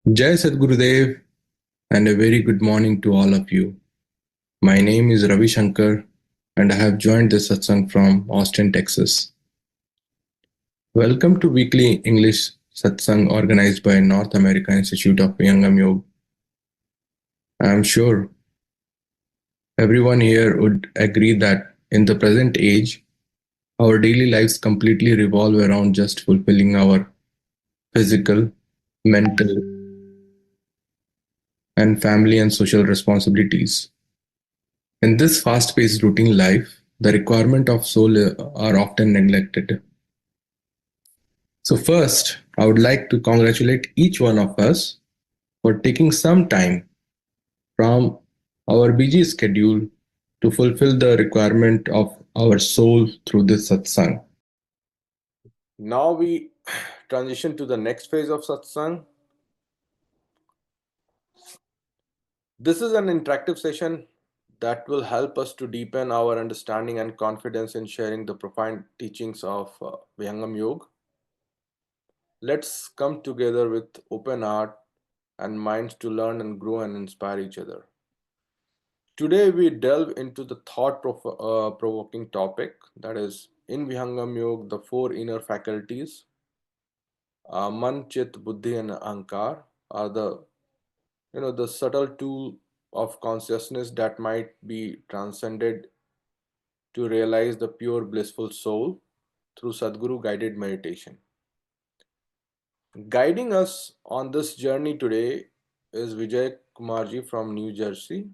Jai Sadgurudeo and a very good morning to all of you. My name is Ravi Shankar and I have joined this satsang from Austin, Texas. Welcome to weekly English satsang organized by North American Institute of Vihangam Yoga. I am sure everyone here would agree that in the present age, our daily lives completely revolve around just fulfilling our physical, mental, and family and social responsibilities. In this fast-paced routine life, the requirement of soul are often neglected. So first, I would like to congratulate each one of us for taking some time from our busy schedule to fulfill the requirement of our soul through this satsang. Now we transition to the next phase of satsang. This is an interactive session that will help us to deepen our understanding and confidence in sharing the profound teachings of Vihangam Yoga. Let's come together with open heart and minds to learn and grow and inspire each other. Today we delve into the thought-provoking topic, that is, in Vihangam Yoga, the four inner faculties, Man, Chit, Buddhi and Ahankar, are the subtle tool of consciousness that might be transcended to realize the pure blissful soul through Sadguru guided meditation. Guiding us on this journey today is Vijay Kumarji from New Jersey,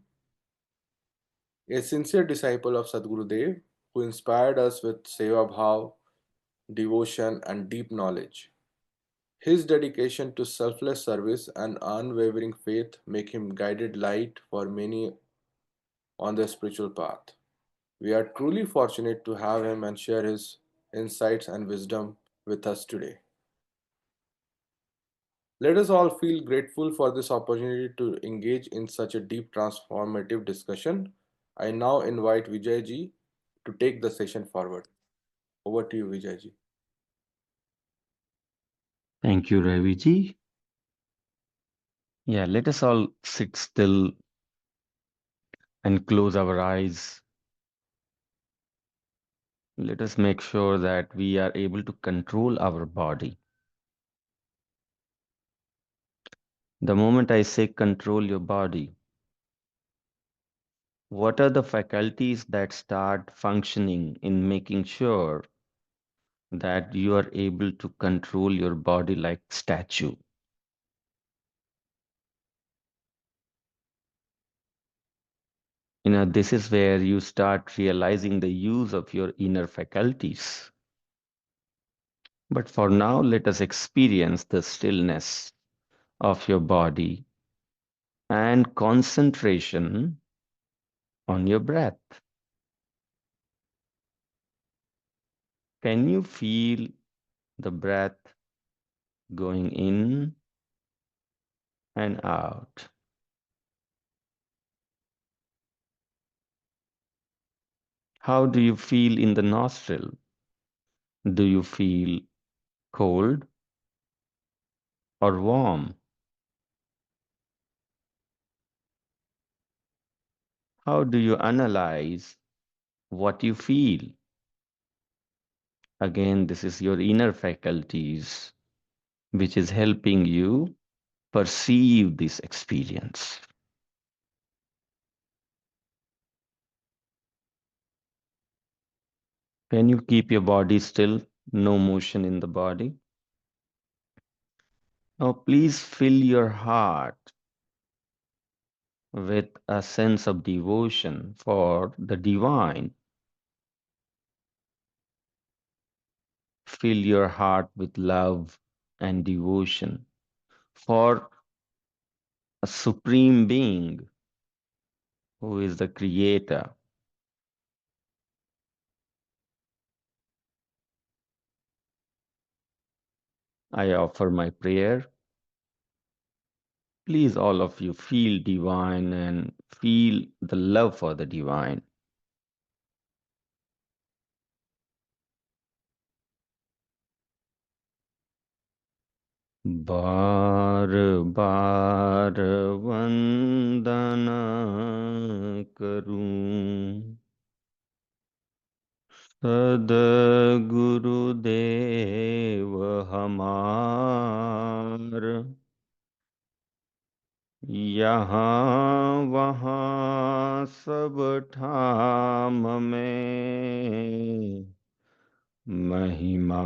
a sincere disciple of Sadgurudeo who inspired us with Seva Bhav, devotion, and deep knowledge. His dedication to selfless service and unwavering faith make him guided light for many on their spiritual path. We are truly fortunate to have him and share his insights and wisdom with us today. Let us all feel grateful for this opportunity to engage in such a deep transformative discussion. I now invite Vijay ji to take the session forward. Over to you, Vijay ji. Thank you, Ravi ji. Yeah, let us all sit still and close our eyes. Let us make sure that we are able to control our body. The moment I say control your body, what are the faculties that start functioning in making sure that you are able to control your body like statue? This is where you start realizing the use of your inner faculties. But for now, let us experience the stillness of your body and concentration on your breath. Can you feel the breath going in and out? How do you feel in the nostril? Do you feel cold or warm? How do you analyze what you feel? Again, this is your inner faculties, which is helping you perceive this experience. Can you keep your body still? No motion in the body. Now, please fill your heart with a sense of devotion for the divine. Fill your heart with love and devotion for a supreme being who is the creator. I offer my prayer. Please, all of you, feel divine and feel the love for the divine. बार बार वंदना करूं सद्गुरुदेव हमार, यहाँ वहाँ सब ठाम में महिमा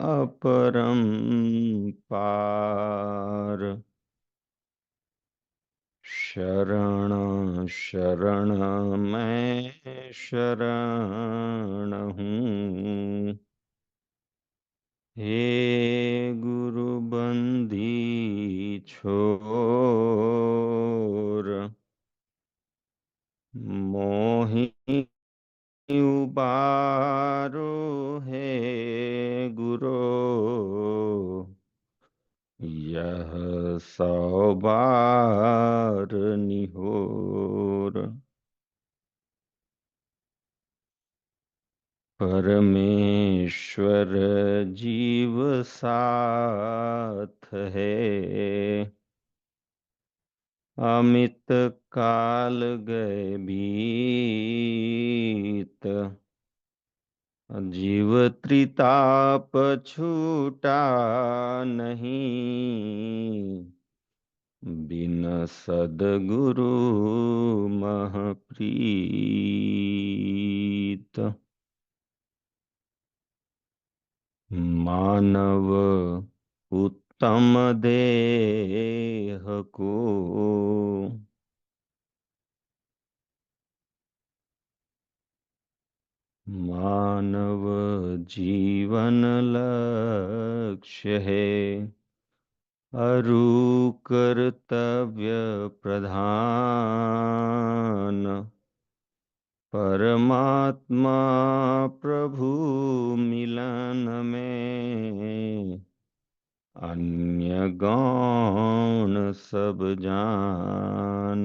अपरंपार। शरण शरण मैं शरण हूँ, हे गुरु बंदी छोर, मोहि उबारो है गुरो, यह सौ बार निहोर। परमेश्वर जीव साथ है, अमित काल गए बीत, जीव त्रिताप छूटा नहीं, बिन सद्गुरु महप्रीत। मानव उत्तम देह को, मानव जीवन लक्ष्य है, अरु कर्तव्य प्रधान, परमात्मा प्रभु मिलन में, अन्य गौण सब जान।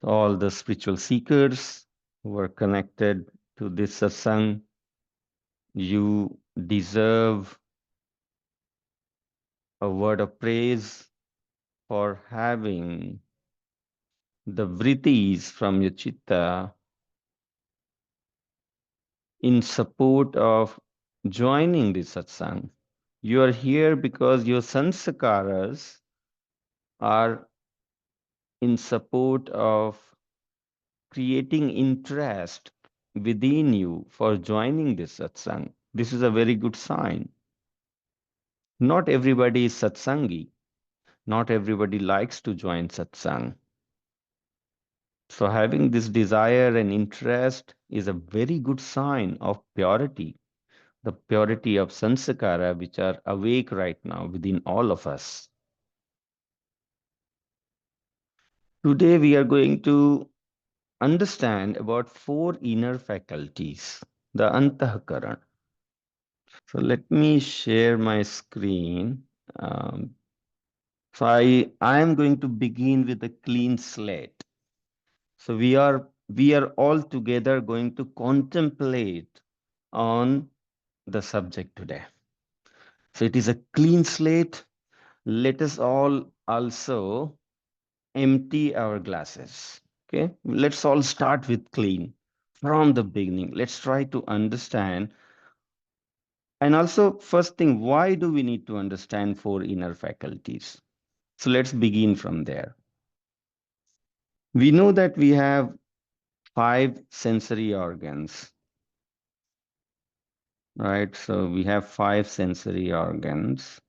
All the spiritual seekers who are connected to this satsang, you deserve a word of praise for having the vrittis from your chitta in support of joining this satsang. You are here because your sanskaras are in support of creating interest within you for joining this satsang. This is a very good sign. Not everybody is satsangi. Not everybody likes to join satsang. So having this desire and interest is a very good sign of purity, the purity of sanskara which are awake right now within all of us. Today we are going to understand about four inner faculties, the Antah Karan. So let me share my screen. So I am going to begin with a clean slate. So we are all together going to contemplate on the subject today. So it is a clean slate. Let us all also empty our glasses. Okay, let's all start with clean from the beginning. Let's try to understand. And also, first thing, why do we need to understand four inner faculties? So let's begin from there. We know that we have five sensory organs, right? So we have five sensory organs.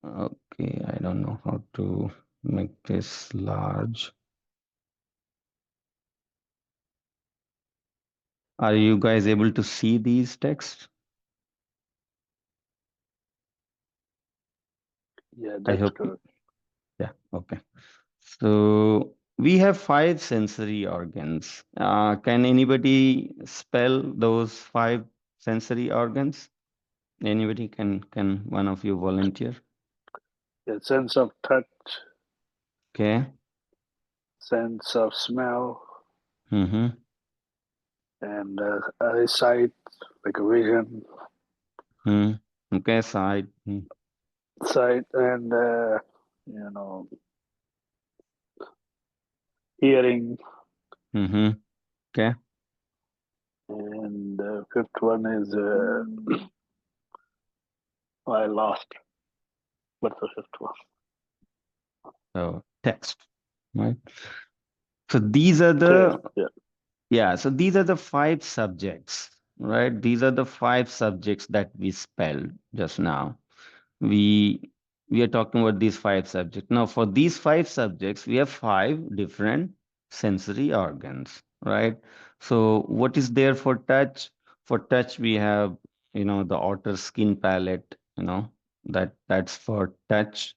Okay, I don't know how to make this large. Are you guys able to see these texts? Yeah, I that's hope, good. yeah, okay. So we have five sensory organs. Can anybody spell those five sensory organs? Anybody can one of you volunteer? Yeah, sense of touch, Okay. sense of smell, Mm-hmm. and eyesight, like a vision, Hmm. Okay, sight. Hmm. sight, and you know, hearing, Mm-hmm. Okay. and the fifth one is I lost. What's the fifth one? So text. Right. So these are Taste. the Yeah. yeah, so these are the five subjects, right? These are the five subjects that we spelled just now. We we are talking about these five subjects. Now, for these five subjects, we have five different sensory organs, right? So what is there for touch? For touch, we have, the outer skin palette, that's for touch.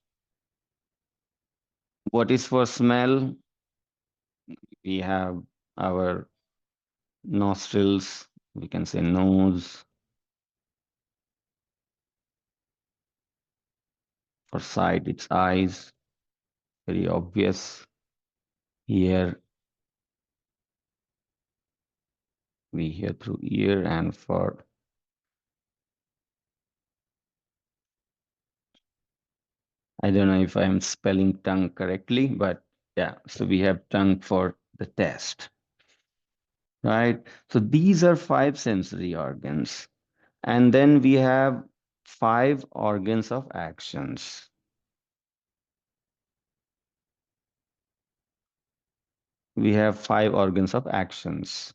What is for smell? We have our nostrils, we can say nose. For sight, it's eyes, very obvious. Here, we hear through ear, and for I don't know if I'm spelling tongue correctly, but yeah, so we have tongue for the test, right? So these are five sensory organs. And then we have five organs of actions. We have five organs of actions.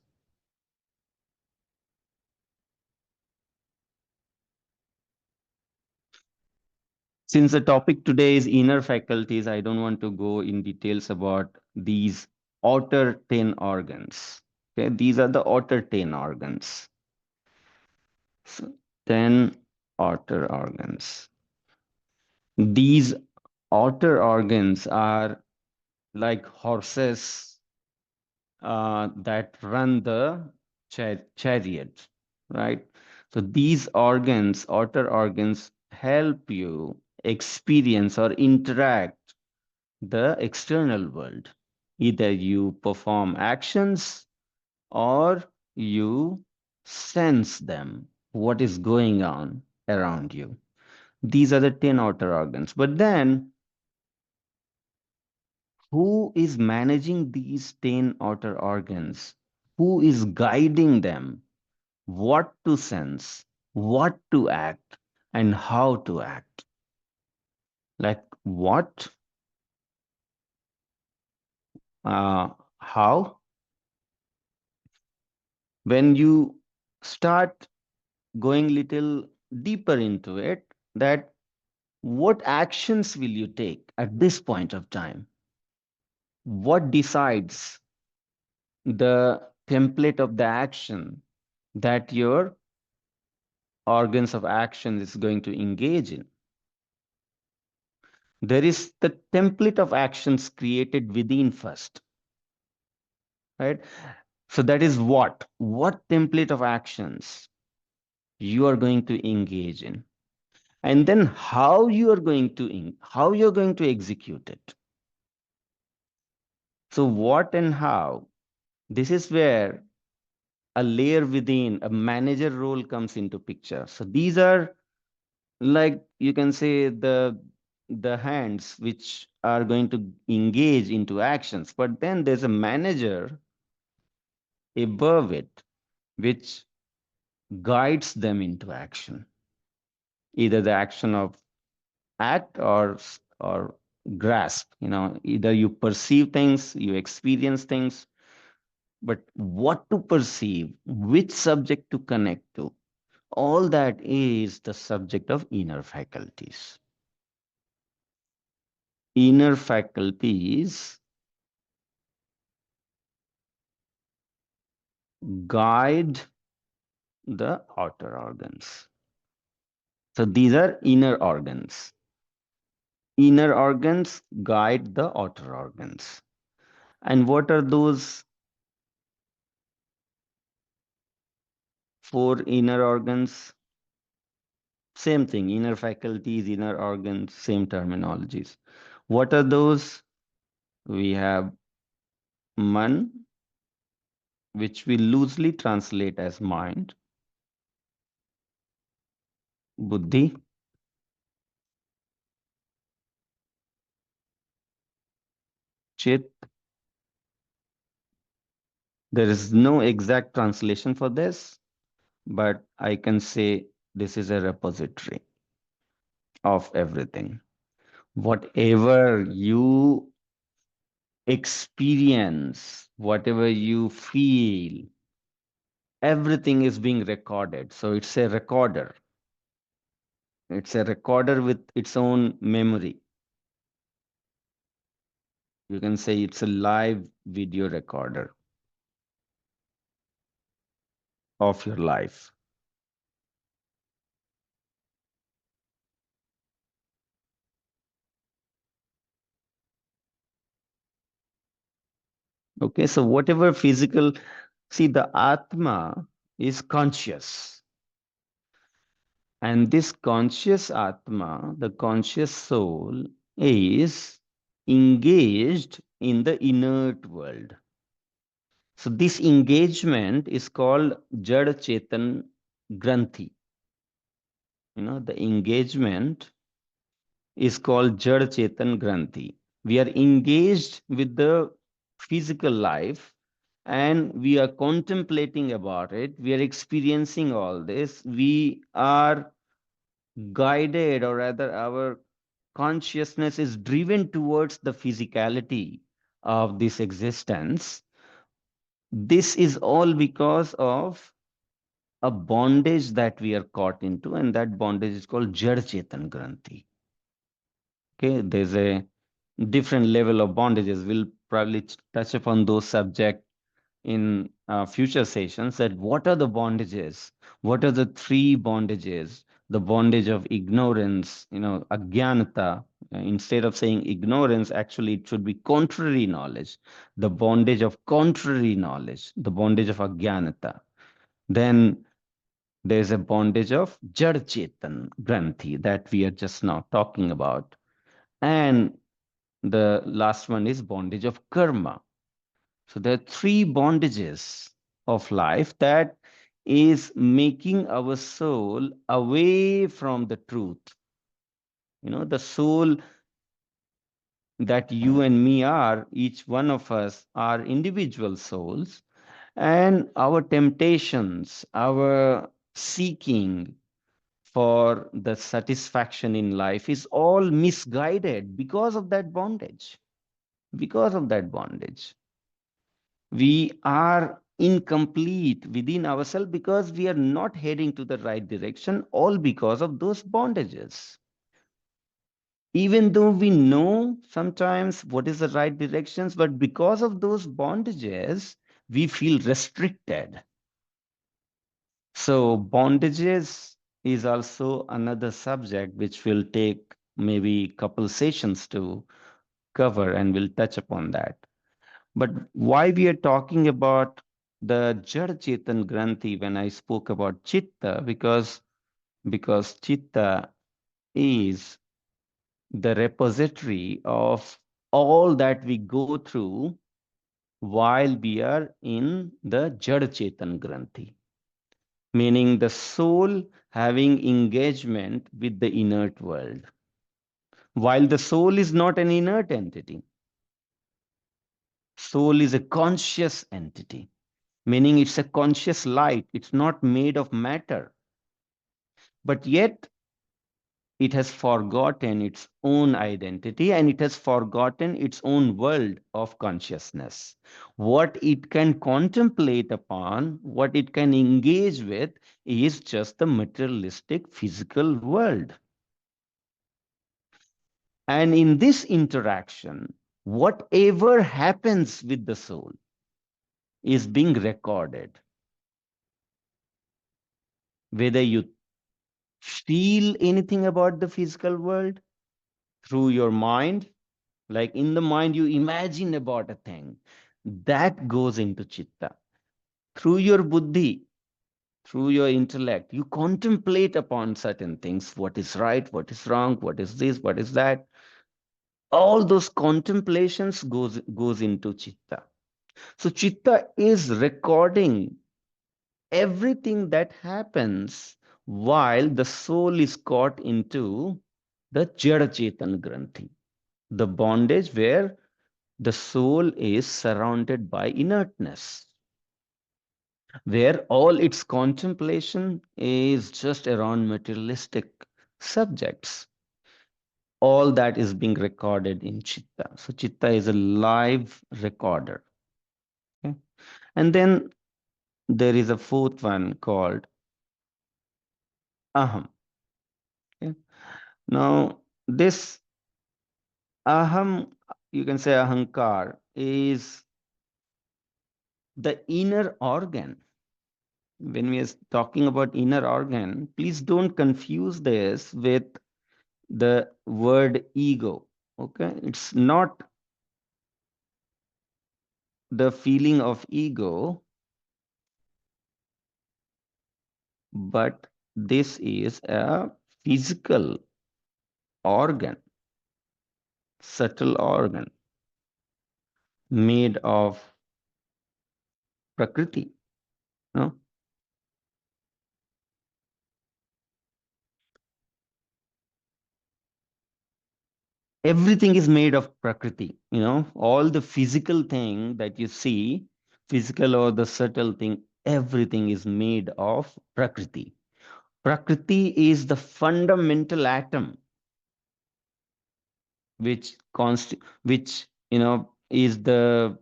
Since the topic today is inner faculties, I don't want to go in details about these outer 10 organs. Okay, these are the outer 10 organs. So 10 outer organs. These outer organs are like horses that run the chariot, right? So these organs, outer organs, help you experience or interact the external world. Either you perform actions or you sense them, what is going on around you. These are the 10 outer organs. But then, who is managing these 10 outer organs? Who is guiding them? What to sense, what to act, and how to act? Like what, how? When you start going little deeper into it, that what actions will you take at this point of time? What decides the template of the action that your organs of action is going to engage in? There is the template of actions created within first, right? So that is what template of actions you are going to engage in, and then how you are going to how you're going to execute it. So what and how, this is where a layer within a manager role comes into picture. So these are, like, you can say, the hands which are going to engage into actions, but then there's a manager above it which guides them into action, either the action of act or grasp. Either you perceive things, you experience things, but what to perceive, which subject to connect to, all that is the subject of inner faculties. Inner faculties guide the outer organs. So these are inner organs. Inner organs guide the outer organs. And what are those four inner organs? Same thing, inner faculties, inner organs, same terminologies. What are those? We have man, which we loosely translate as mind, buddhi, chit. There is no exact translation for this, but I can say this is a repository of everything. Whatever you experience, whatever you feel, everything is being recorded. So it's a recorder. It's a recorder with its own memory. You can say it's a live video recorder of your life. Okay, so whatever physical, see, the Atma is conscious. And this conscious Atma, the conscious soul, is engaged in the inert world. So this engagement is called Jad Chetan Granthi. The engagement is called Jad Chetan Granthi. We are engaged with the physical life and we are contemplating about it. We are experiencing all this. We are guided, or rather, our consciousness is driven towards the physicality of this existence. This is all because of a bondage that we are caught into, and that bondage is called Jad Chetan Granthi. Okay, there's a different level of bondages. We'll probably touch upon those subjects in future sessions, that what are the bondages? What are the three bondages? The bondage of ignorance, ajnanata. Instead of saying ignorance, actually it should be contrary knowledge. The bondage of contrary knowledge, the bondage of ajnanata. Then there's a bondage of Jad Chetan Granthi that we are just now talking about. And the last one is bondage of karma. So there are three bondages of life that is making our soul away from the truth. The soul that you and me are, each one of us are individual souls, and our temptations, our seeking for the satisfaction in life is all misguided because of that bondage. Because of that bondage, we are incomplete within ourselves because we are not heading to the right direction, all because of those bondages. Even though we know sometimes what is the right directions, but because of those bondages, we feel restricted. So bondages is also another subject which will take maybe couple sessions to cover, and we'll touch upon that. But why we are talking about the Jad Chetan Granthi when I spoke about Chitta, because Chitta is the repository of all that we go through while we are in the Jad Chetan Granthi, meaning the soul having engagement with the inert world. While the soul is not an inert entity, soul is a conscious entity, meaning it's a conscious light. It's not made of matter. But yet, it has forgotten its own identity and it has forgotten its own world of consciousness. What it can contemplate upon, what it can engage with, is just the materialistic physical world. And in this interaction, whatever happens with the soul is being recorded. Whether you feel anything about the physical world through your mind, like in the mind you imagine about a thing, that goes into chitta. Through your buddhi, through your intellect, you contemplate upon certain things, what is right, what is wrong, what is this, what is that. All those contemplations goes into chitta. So chitta is recording everything that happens while the soul is caught into the Jada Chetan Granthi, the bondage where the soul is surrounded by inertness, where all its contemplation is just around materialistic subjects. All that is being recorded in Chitta. So Chitta is a live recorder. Okay? And then there is a fourth one called Aham. Okay? Now, this Aham, you can say Ahankar, is the inner organ. When we are talking about inner organ, please don't confuse this with the word ego. Okay, it's not the feeling of ego, but this is a physical organ, subtle organ made of prakriti. No? Everything is made of prakriti. All the physical thing that you see, physical or the subtle thing, everything is made of prakriti. Prakriti is the fundamental atom which is the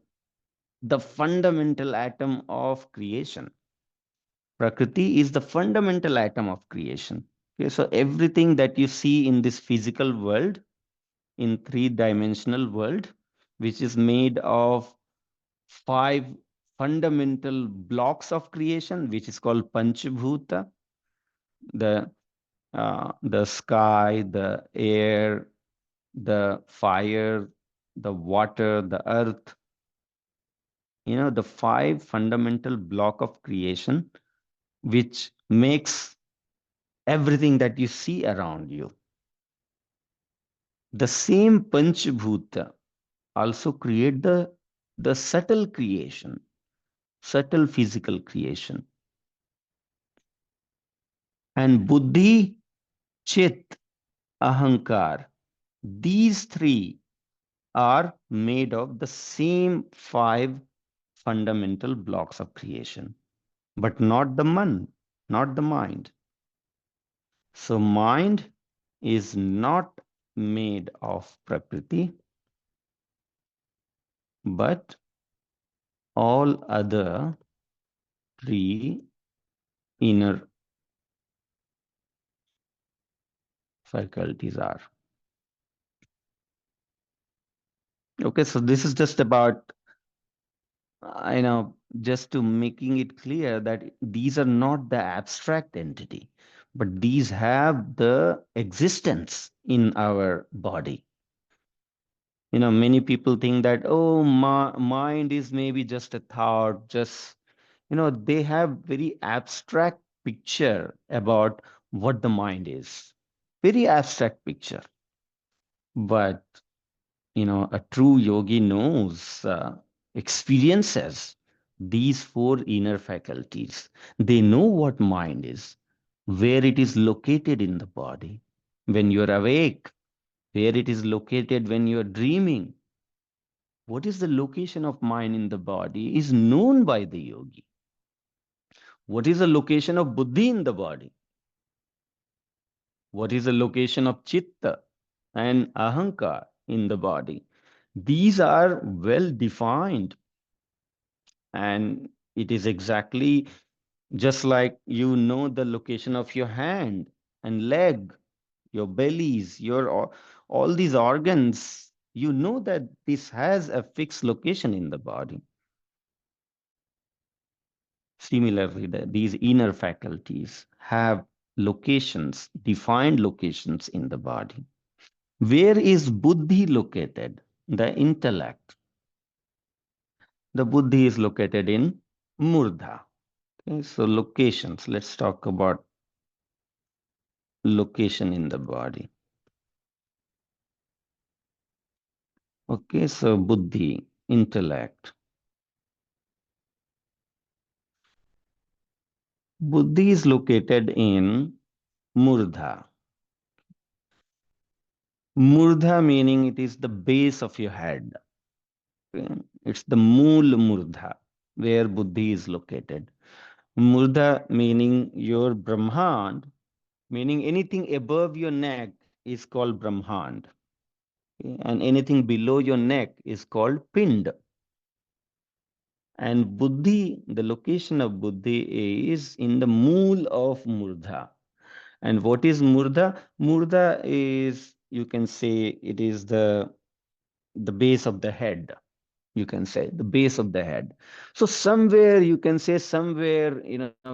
fundamental atom of creation. Prakriti is the fundamental atom of creation. Okay, so everything that you see in this physical world, in three-dimensional world, which is made of five fundamental blocks of creation, which is called Panchabhuta, the the sky, the air, the fire, the water, the earth, the five fundamental block of creation, which makes everything that you see around you. The same Panchabhuta also create the subtle creation, subtle physical creation. And Buddhi, Chit, Ahankar, these three are made of the same five fundamental blocks of creation, but not not the mind. So mind is not made of Prakriti, but all other three inner faculties are. Okay, so this is just about, just to making it clear that these are not the abstract entity, but these have the existence in our body. Many people think that, oh, mind is maybe just a thought, they have very abstract picture about what the mind is. Very abstract picture. But, a true yogi knows, experiences these four inner faculties. They know what mind is, where it is located in the body, when you're awake, where it is located when you're dreaming. What is the location of mind in the body is known by the yogi. What is the location of buddhi in the body? What is the location of chitta and ahankar in the body? These are well defined, and it is exactly just like the location of your hand and leg, your bellies, all these organs. You know that this has a fixed location in the body. Similarly, these inner faculties have locations, defined locations in the body. Where is buddhi located? The intellect. The buddhi is located in murdha. Okay, so locations. Let's talk about location in the body. Okay, so buddhi, intellect. Buddhi is located in Murdha. Murdha meaning it is the base of your head. Okay? It's the Mool Murdha where Buddhi is located. Murdha meaning your Brahmand, meaning anything above your neck is called Brahmand. Okay? And anything below your neck is called Pind. And Buddhi, the location of Buddhi is in the Mool of Murdha. And what is Murdha? Murdha is, you can say, it is the base of the head. You can say the base of the head. So somewhere you can say somewhere,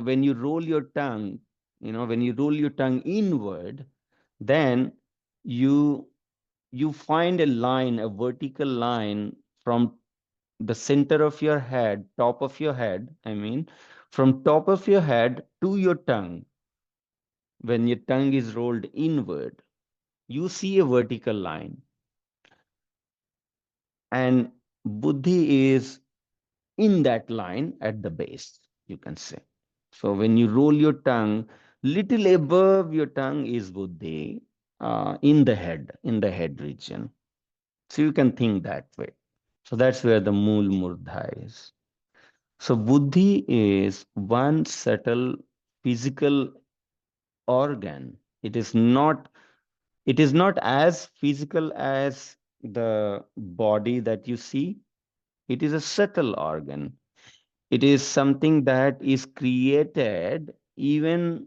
when you roll your tongue, when you roll your tongue inward, then you you find a line, a vertical line from the center of your head, top of your head, I mean, from top of your head to your tongue. When your tongue is rolled inward, you see a vertical line. And Buddhi is in that line at the base, you can say. So when you roll your tongue, little above your tongue is Buddhi, in the head region. So you can think that way. So that's where the Mool Murdha is. So Buddhi is one subtle physical organ. It is not as physical as the body that you see. It is a subtle organ. It is something that is created even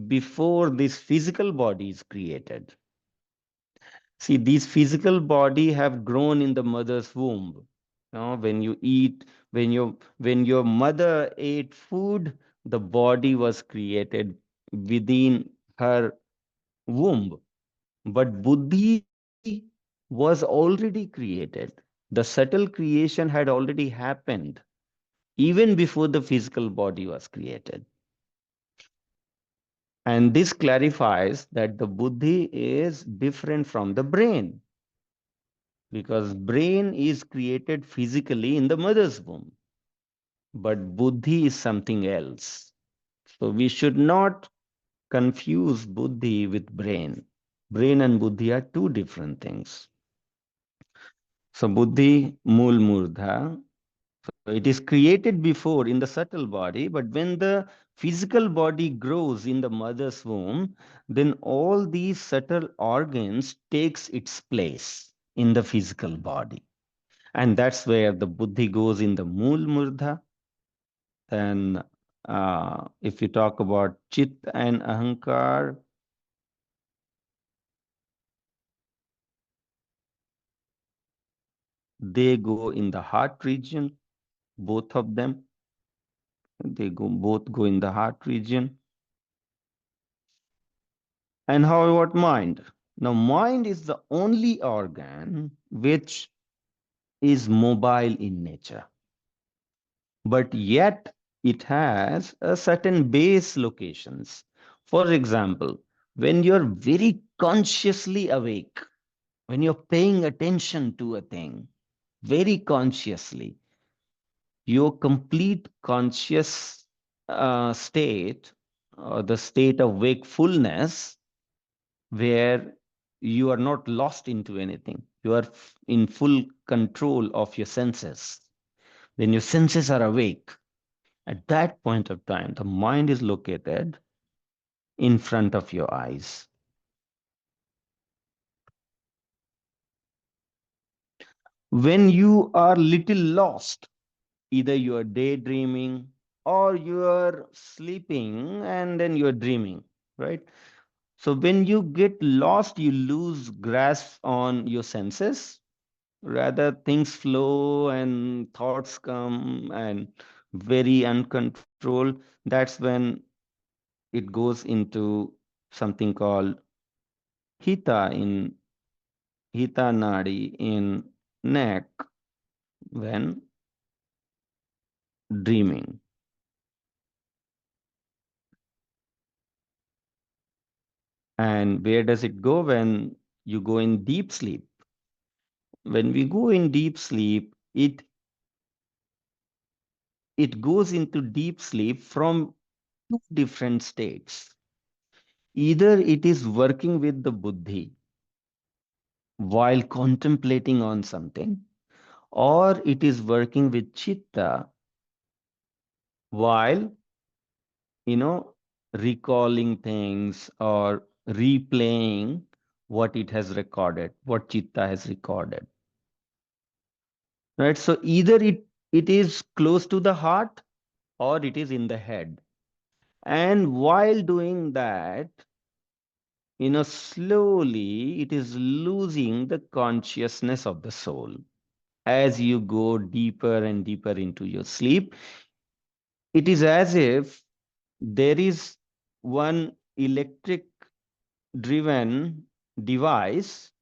before this physical body is created. See, these physical body have grown in the mother's womb. When you eat, when your mother ate food, the body was created within her womb. But Buddhi was already created. The subtle creation had already happened even before the physical body was created. And this clarifies that the Buddhi is different from the brain, because brain is created physically in the mother's womb, but Buddhi is something else. So we should not confuse Buddhi with brain. Brain and Buddhi are two different things. So Buddhi, Mool Murdha. So it is created before in the subtle body, but when the physical body grows in the mother's womb, then all these subtle organs takes its place in the physical body. And that's where the Buddhi goes in the Mool Murdha. Then if you talk about Chit and Ahankar, they go in the heart region, both of them. Both go in the heart region. And how about mind? Now, mind is the only organ which is mobile in nature, but yet it has a certain base locations. For example, when you're very consciously awake, when you're paying attention to a thing very consciously, your complete conscious state, or the state of wakefulness, where you are not lost into anything. You are in full control of your senses. When your senses are awake, at that point of time, the mind is located in front of your eyes. When you are little lost, either you are daydreaming or you are sleeping and then you are dreaming, right? So when you get lost, you lose grasp on your senses. Rather, things flow and thoughts come and very uncontrolled. That's when it goes into something called hita in hita nadi in neck when dreaming. And where does it go when you go in deep sleep? When we go in deep sleep, it goes into deep sleep from two different states. Either it is working with the buddhi while contemplating on something, or it is working with chitta while, you know, recalling things or replaying what it has recorded, what chitta has recorded. Right? So either it is close to the heart or it is in the head. And while doing that, slowly it is losing the consciousness of the soul. As you go deeper and deeper into your sleep, it is as if there is one electric driven device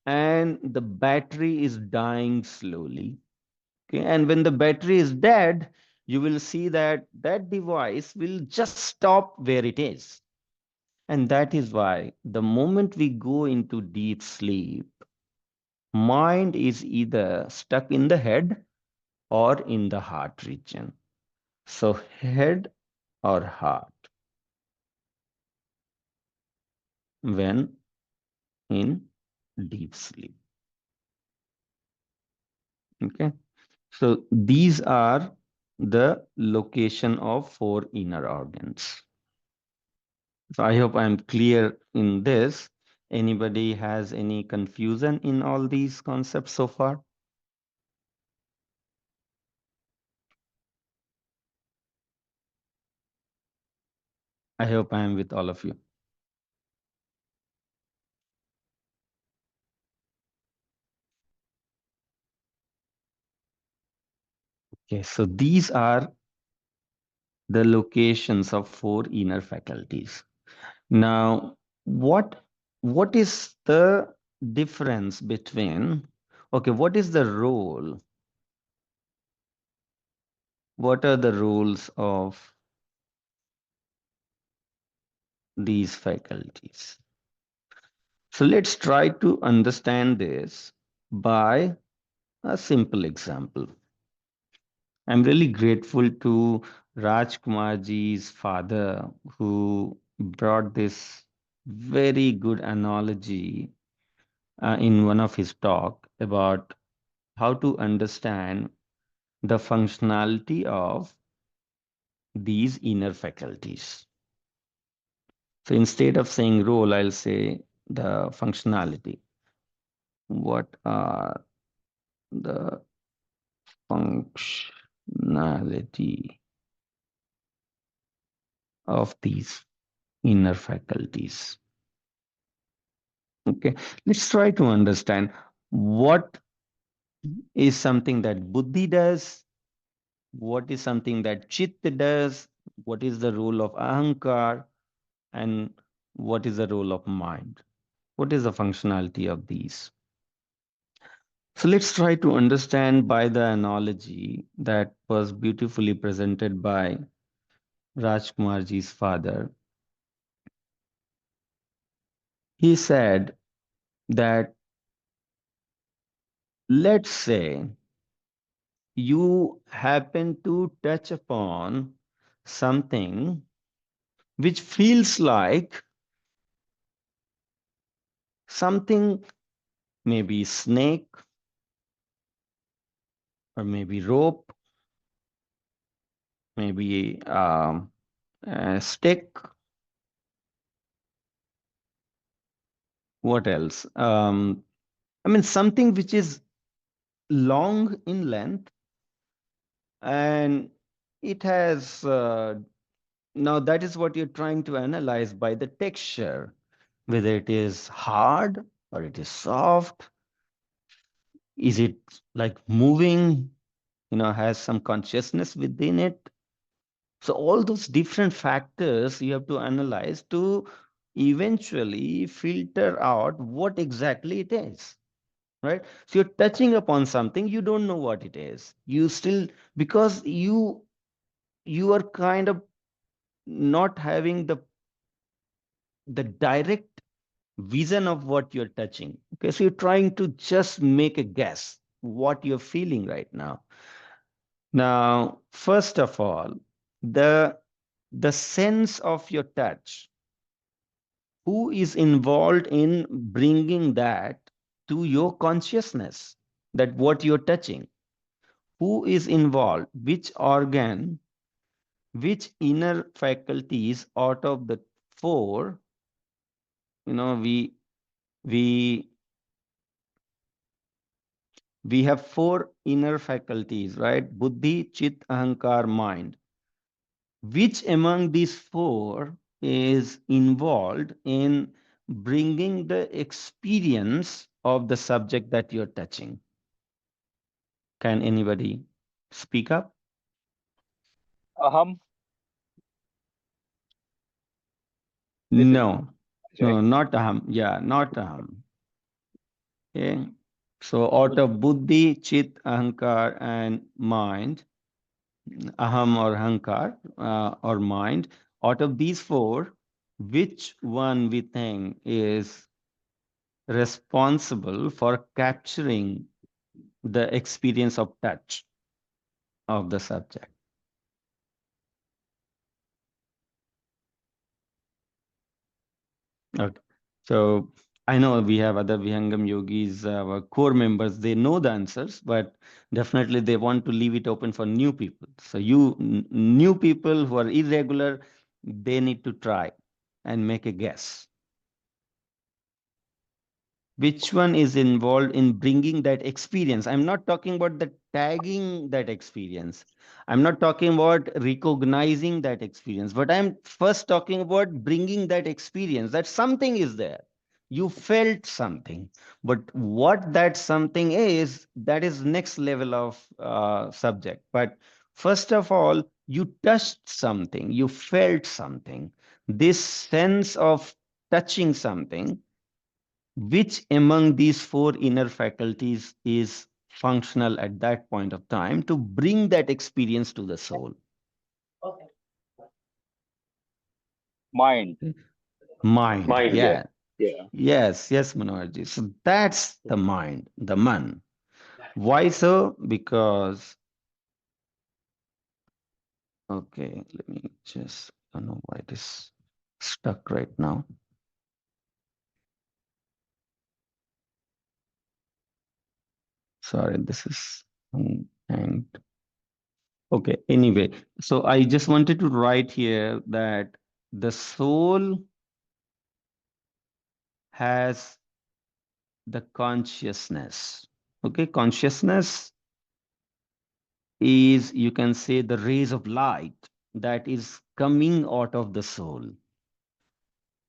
and the battery is dying slowly. Okay, and when the battery is dead, you will see that that device will just stop where it is. And that is why the moment we go into deep sleep, mind is either stuck in the head or in the heart region. So head or heart when in deep sleep. Okay. So these are the location of four inner organs. So I hope I'm clear in this. Anybody has any confusion in all these concepts so far? I hope I am with all of you. Okay, so these are the locations of four inner faculties. Now, what is the difference between, okay, what is the role? What are the roles of these faculties? So let's try to understand this by a simple example. I'm really grateful to Rajkumarji's father who brought this very good analogy in one of his talk about how to understand the functionality of these inner faculties. So instead of saying role, I'll say the functionality. What are the functionality of these inner faculties? Okay, let's try to understand what is something that buddhi does, what is something that chitta does, what is the role of ahankar, and what is the role of mind. What is the functionality of these? So let's try to understand by the analogy that was beautifully presented by Rajkumarji's father. He said that, let's say you happen to touch upon something which feels like something, maybe snake or maybe rope, maybe a stick. What else? I mean, something which is long in length and it has now that is what you're trying to analyze by the texture, whether it is hard or it is soft. Is it like moving, has some consciousness within it? So all those different factors you have to analyze to eventually filter out what exactly it is, right? So you're touching upon something, you don't know what it is. You still, because you are kind of not having the direct vision of what you're touching. Okay, so you're trying to just make a guess what you're feeling right now. Now, first of all, the the sense of your touch. Who is involved in bringing that to your consciousness, that what you're touching? Who is involved? Which organ? Which inner faculties out of the four? You know, we we have four inner faculties, right? Buddhi, Chit, Ahankar, mind. Which among these four is involved in bringing the experience of the subject that you're touching? Can anybody speak up? Aham, this is No, right. no, not aham. Yeah, not aham. Okay. So out of buddhi, chit, ahankar, and mind, aham or ahankar or mind, out of these four, which one we think is responsible for capturing the experience of touch of the subject? Okay. So I know we have other Vihangam yogis, our core members, they know the answers, but definitely they want to leave it open for new people. So you new people who are irregular, they need to try and make a guess. Which one is involved in bringing that experience? I'm not talking about the tagging that experience. I'm not talking about recognizing that experience, but I'm first talking about bringing that experience, that something is there. You felt something, but what that something is, that is next level of subject. But first of all, you touched something, you felt something. This sense of touching something, which among these four inner faculties is functional at that point of time to bring that experience to the soul? Mind. Mind. Mind, yeah. Yeah. Yeah. Yes, Manoharji. So that's the mind, the man. Why so? Because, okay, let me just, I don't know why it is stuck right now. Sorry, this is, and okay, anyway. So I just wanted to write here that the soul has the consciousness. Okay, consciousness is, you can say, the rays of light that is coming out of the soul.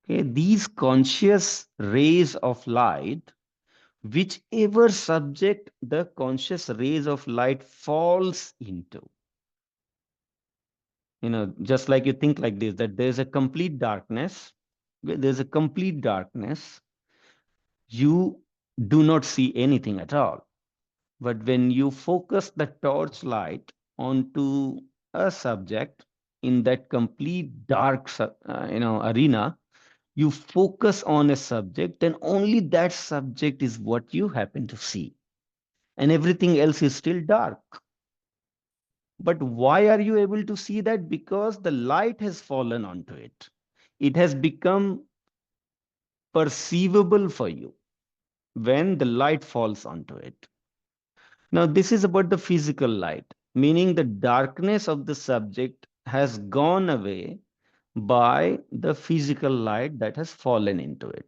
Okay, these conscious rays of light, whichever subject the conscious rays of light falls into, just like you think like this, that there's a complete darkness. Okay, there's a complete darkness. You do not see anything at all. But when you focus the torchlight onto a subject in that complete dark, arena, you focus on a subject, then only that subject is what you happen to see, and everything else is still dark. But why are you able to see that? Because the light has fallen onto it. It has become perceivable for you when the light falls onto it. Now, this is about the physical light, meaning the darkness of the subject has gone away by the physical light that has fallen into it.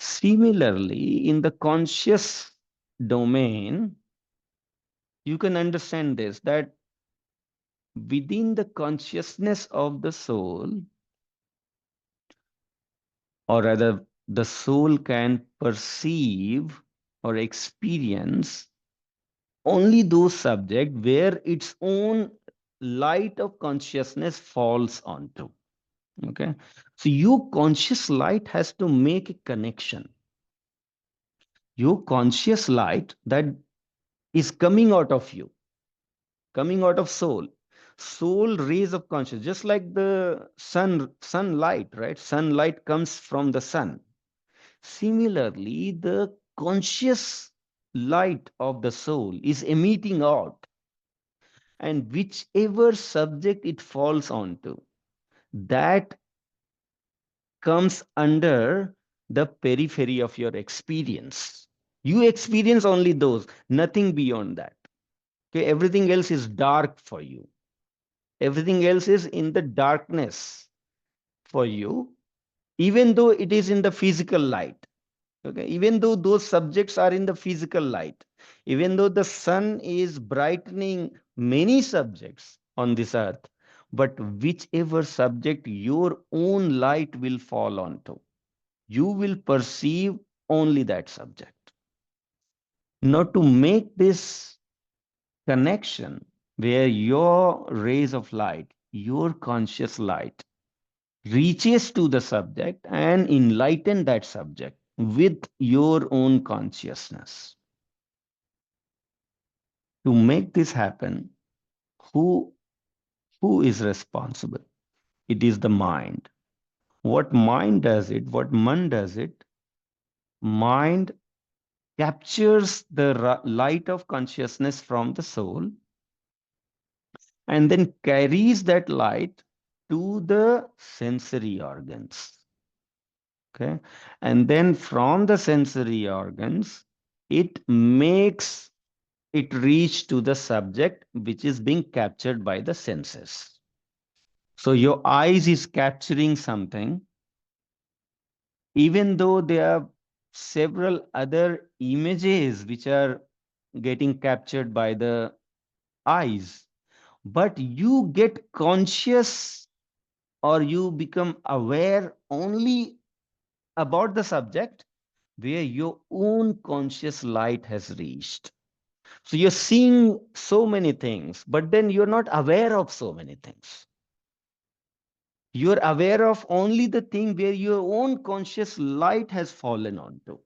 Similarly, in the conscious domain, you can understand this, that within the consciousness of the soul, or rather, the soul can perceive or experience only those subjects where its own light of consciousness falls onto. Okay, so your conscious light has to make a connection. Your conscious light that is coming out of you, coming out of soul rays of consciousness, just like the sunlight, right? Sunlight comes from the sun. Similarly, the conscious light of the soul is emitting out, and whichever subject it falls onto, that comes under the periphery of your experience. You experience only those, nothing beyond that. Okay, everything else is dark for you. Everything else is in the darkness for you, even though it is in the physical light. Okay, even though those subjects are in the physical light, even though the sun is brightening many subjects on this earth, but whichever subject your own light will fall onto, you will perceive only that subject. Now, to make this connection where your rays of light, your conscious light, reaches to the subject and enlighten that subject with your own consciousness. To make this happen, who is responsible? It is the mind. What mind does it? What man does it? Mind captures the light of consciousness from the soul and then carries that light to the sensory organs. Okay. And then from the sensory organs, it makes it reach to the subject which is being captured by the senses. So your eyes is capturing something, even though there are several other images which are getting captured by the eyes, but you get conscious or you become aware only about the subject where your own conscious light has reached. So you're seeing so many things, but then you're not aware of so many things. You're aware of only the thing where your own conscious light has fallen onto.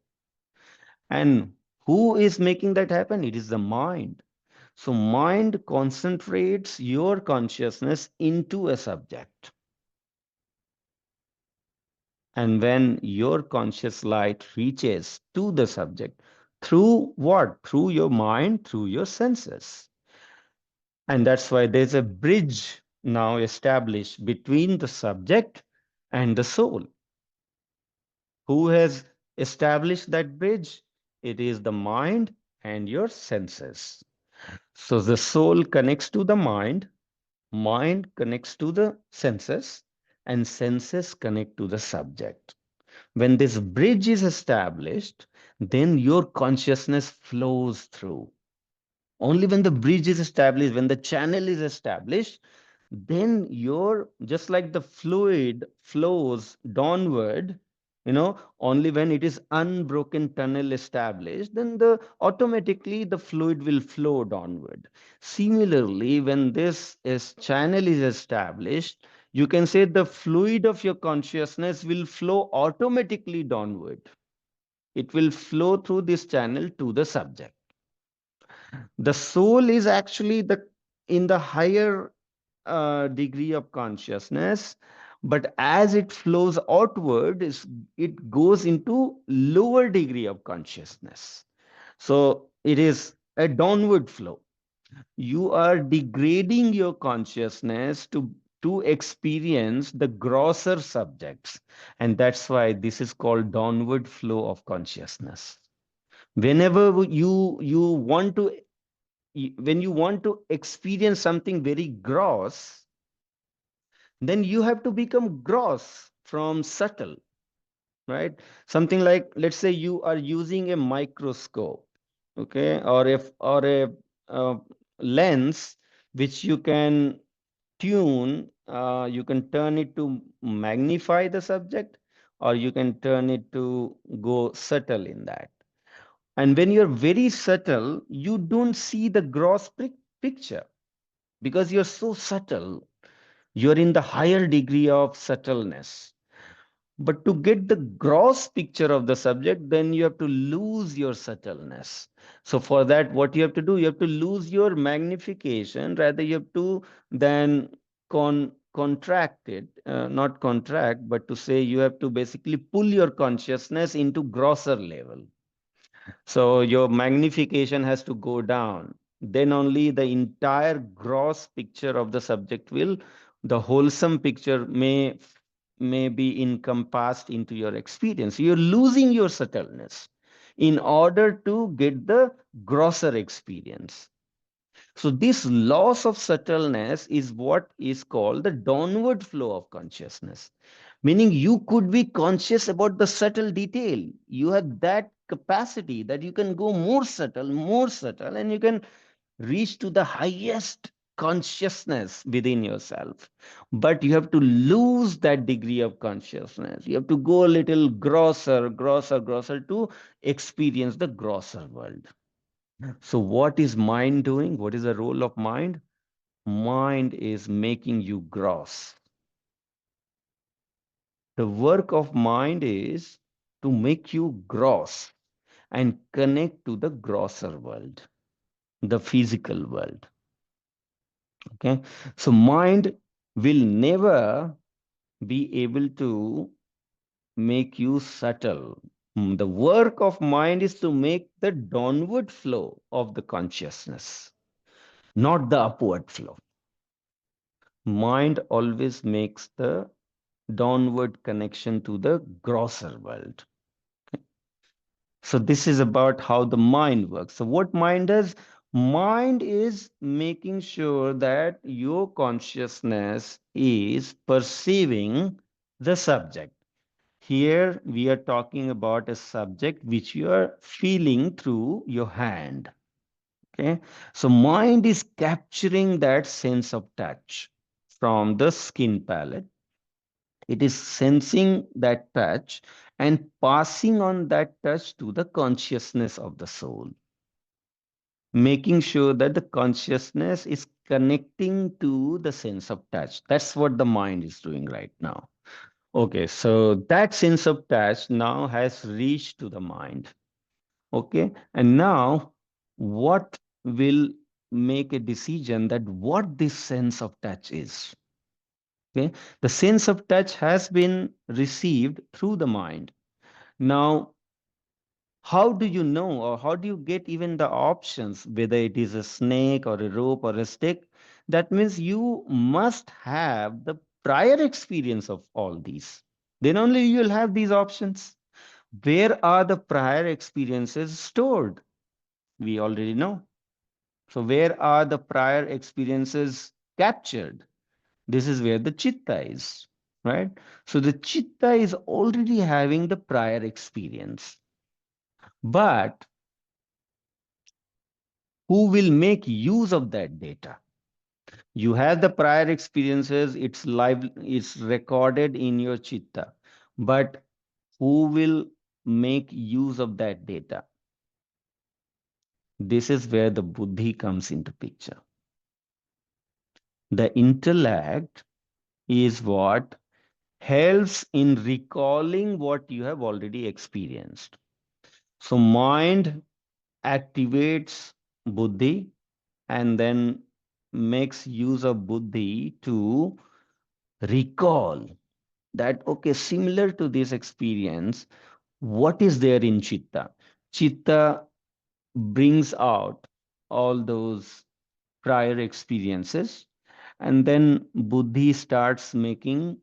And who is making that happen? It is the mind. So mind concentrates your consciousness into a subject. And when your conscious light reaches to the subject, through what? Through your mind, through your senses. And that's why there's a bridge now established between the subject and the soul. Who has established that bridge? It is the mind and your senses. So the soul connects to the mind connects to the senses, and senses connect to the subject. When this bridge is established, then your consciousness flows through. Only when the bridge is established, when the channel is established, then you're just like the fluid flows downward, only when it is unbroken tunnel established, then automatically the fluid will flow downward. Similarly, when this channel is established, you can say the fluid of your consciousness will flow automatically downward. It will flow through this channel to the subject. The soul is actually in the higher degree of consciousness, but as it flows outward, it goes into lower degree of consciousness. So it is a downward flow. You are degrading your consciousness to experience the grosser subjects, and that's why this is called downward flow of consciousness. Whenever you want to when you want to experience something very gross, then you have to become gross from subtle, right? Something like, let's say you are using a microscope, okay, or a lens which you can tune. You can turn it to magnify the subject, or you can turn it to go subtle in that. And when you're very subtle, you don't see the gross picture because you're so subtle. You're in the higher degree of subtleness. But to get the gross picture of the subject, then you have to lose your subtleness. So for that, what you have to do, you have to lose your magnification. Rather, you have to then contract it, not contract, but to say you have to basically pull your consciousness into grosser level. So your magnification has to go down. Then only the entire gross picture of the subject will The wholesome picture may be encompassed into your experience. You're losing your subtleness in order to get the grosser experience. So this loss of subtleness is what is called the downward flow of consciousness, meaning you could be conscious about the subtle detail. You have that capacity that you can go more subtle, and you can reach to the highest consciousness within yourself. But you have to lose that degree of consciousness. You have to go a little grosser to experience the grosser world. So what is mind doing? What is the role of mind? Mind is making you gross. The work of mind is to make you gross and connect to the grosser world, the physical world. Okay, so mind will never be able to make you subtle. The work of mind is to make the downward flow of the consciousness, not the upward flow. Mind always makes the downward connection to the grosser world. So this is about how the mind works. So what mind does? Mind is making sure that your consciousness is perceiving the subject. Here we are talking about a subject which you are feeling through your hand. Okay. So mind is capturing that sense of touch from the skin palette. It is sensing that touch and passing on that touch to the consciousness of the soul, making sure that the consciousness is connecting to the sense of touch. That's what the mind is doing right now. Okay, so that sense of touch now has reached to the mind. Okay, and now what will make a decision that what this sense of touch is? Okay, the sense of touch has been received through the mind. Now, how do you know, or how do you get even the options, whether it is a snake or a rope or a stick? That means you must have the prior experience of all these. Then only you will have these options. Where are the prior experiences stored? We already know. So, where are the prior experiences captured? This is where the chitta is, right? So the chitta is already having the prior experience. But who will make use of that data? You have the prior experiences, it's live, it's recorded in your chitta. But who will make use of that data? This is where the buddhi comes into picture. The intellect is what helps in recalling what you have already experienced. So mind activates buddhi and then makes use of buddhi to recall that, okay, similar to this experience, what is there in chitta? Chitta brings out all those prior experiences, and then buddhi starts making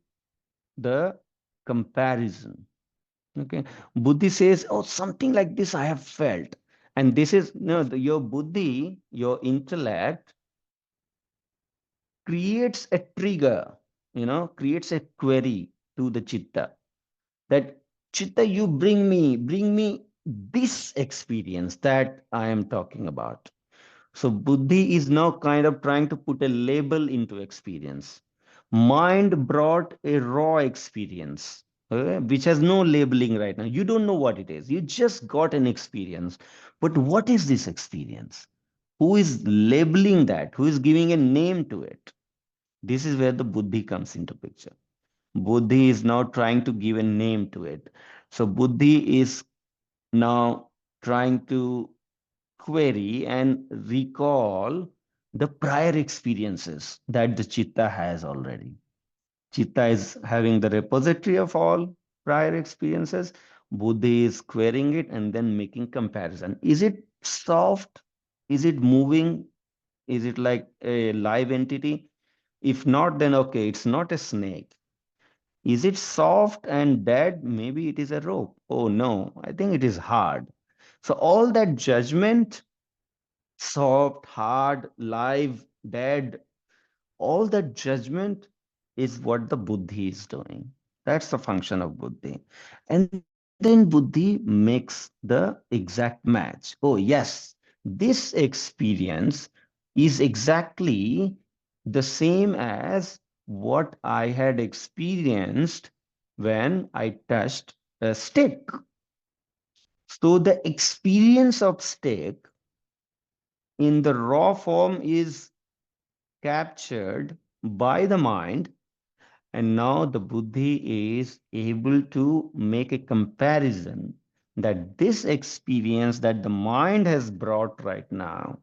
the comparison. Okay, buddhi says, oh, something like this I have felt. And this is, no, your buddhi, your intellect creates a trigger, creates a query to the chitta, that chitta, you bring me this experience that I am talking about. So buddhi is now kind of trying to put a label into experience. Mind brought a raw experience, which has no labeling right now. You don't know what it is. You just got an experience. But what is this experience? Who is labeling that? Who is giving a name to it? This is where the buddhi comes into picture. Buddhi is now trying to give a name to it. So buddhi is now trying to query and recall the prior experiences that the chitta has already. Chitta is having the repository of all prior experiences. Buddhi is querying it and then making comparison. Is it soft? Is it moving? Is it like a live entity? If not, then okay, it's not a snake. Is it soft and dead? Maybe it is a rope. Oh no, I think it is hard. So all that judgment, soft, hard, live, dead, all that judgment is what the buddhi is doing. That's the function of buddhi. And then buddhi makes the exact match. Oh yes, this experience is exactly the same as what I had experienced when I touched a stick. So the experience of stick in the raw form is captured by the mind, and now the buddhi is able to make a comparison that this experience that the mind has brought right now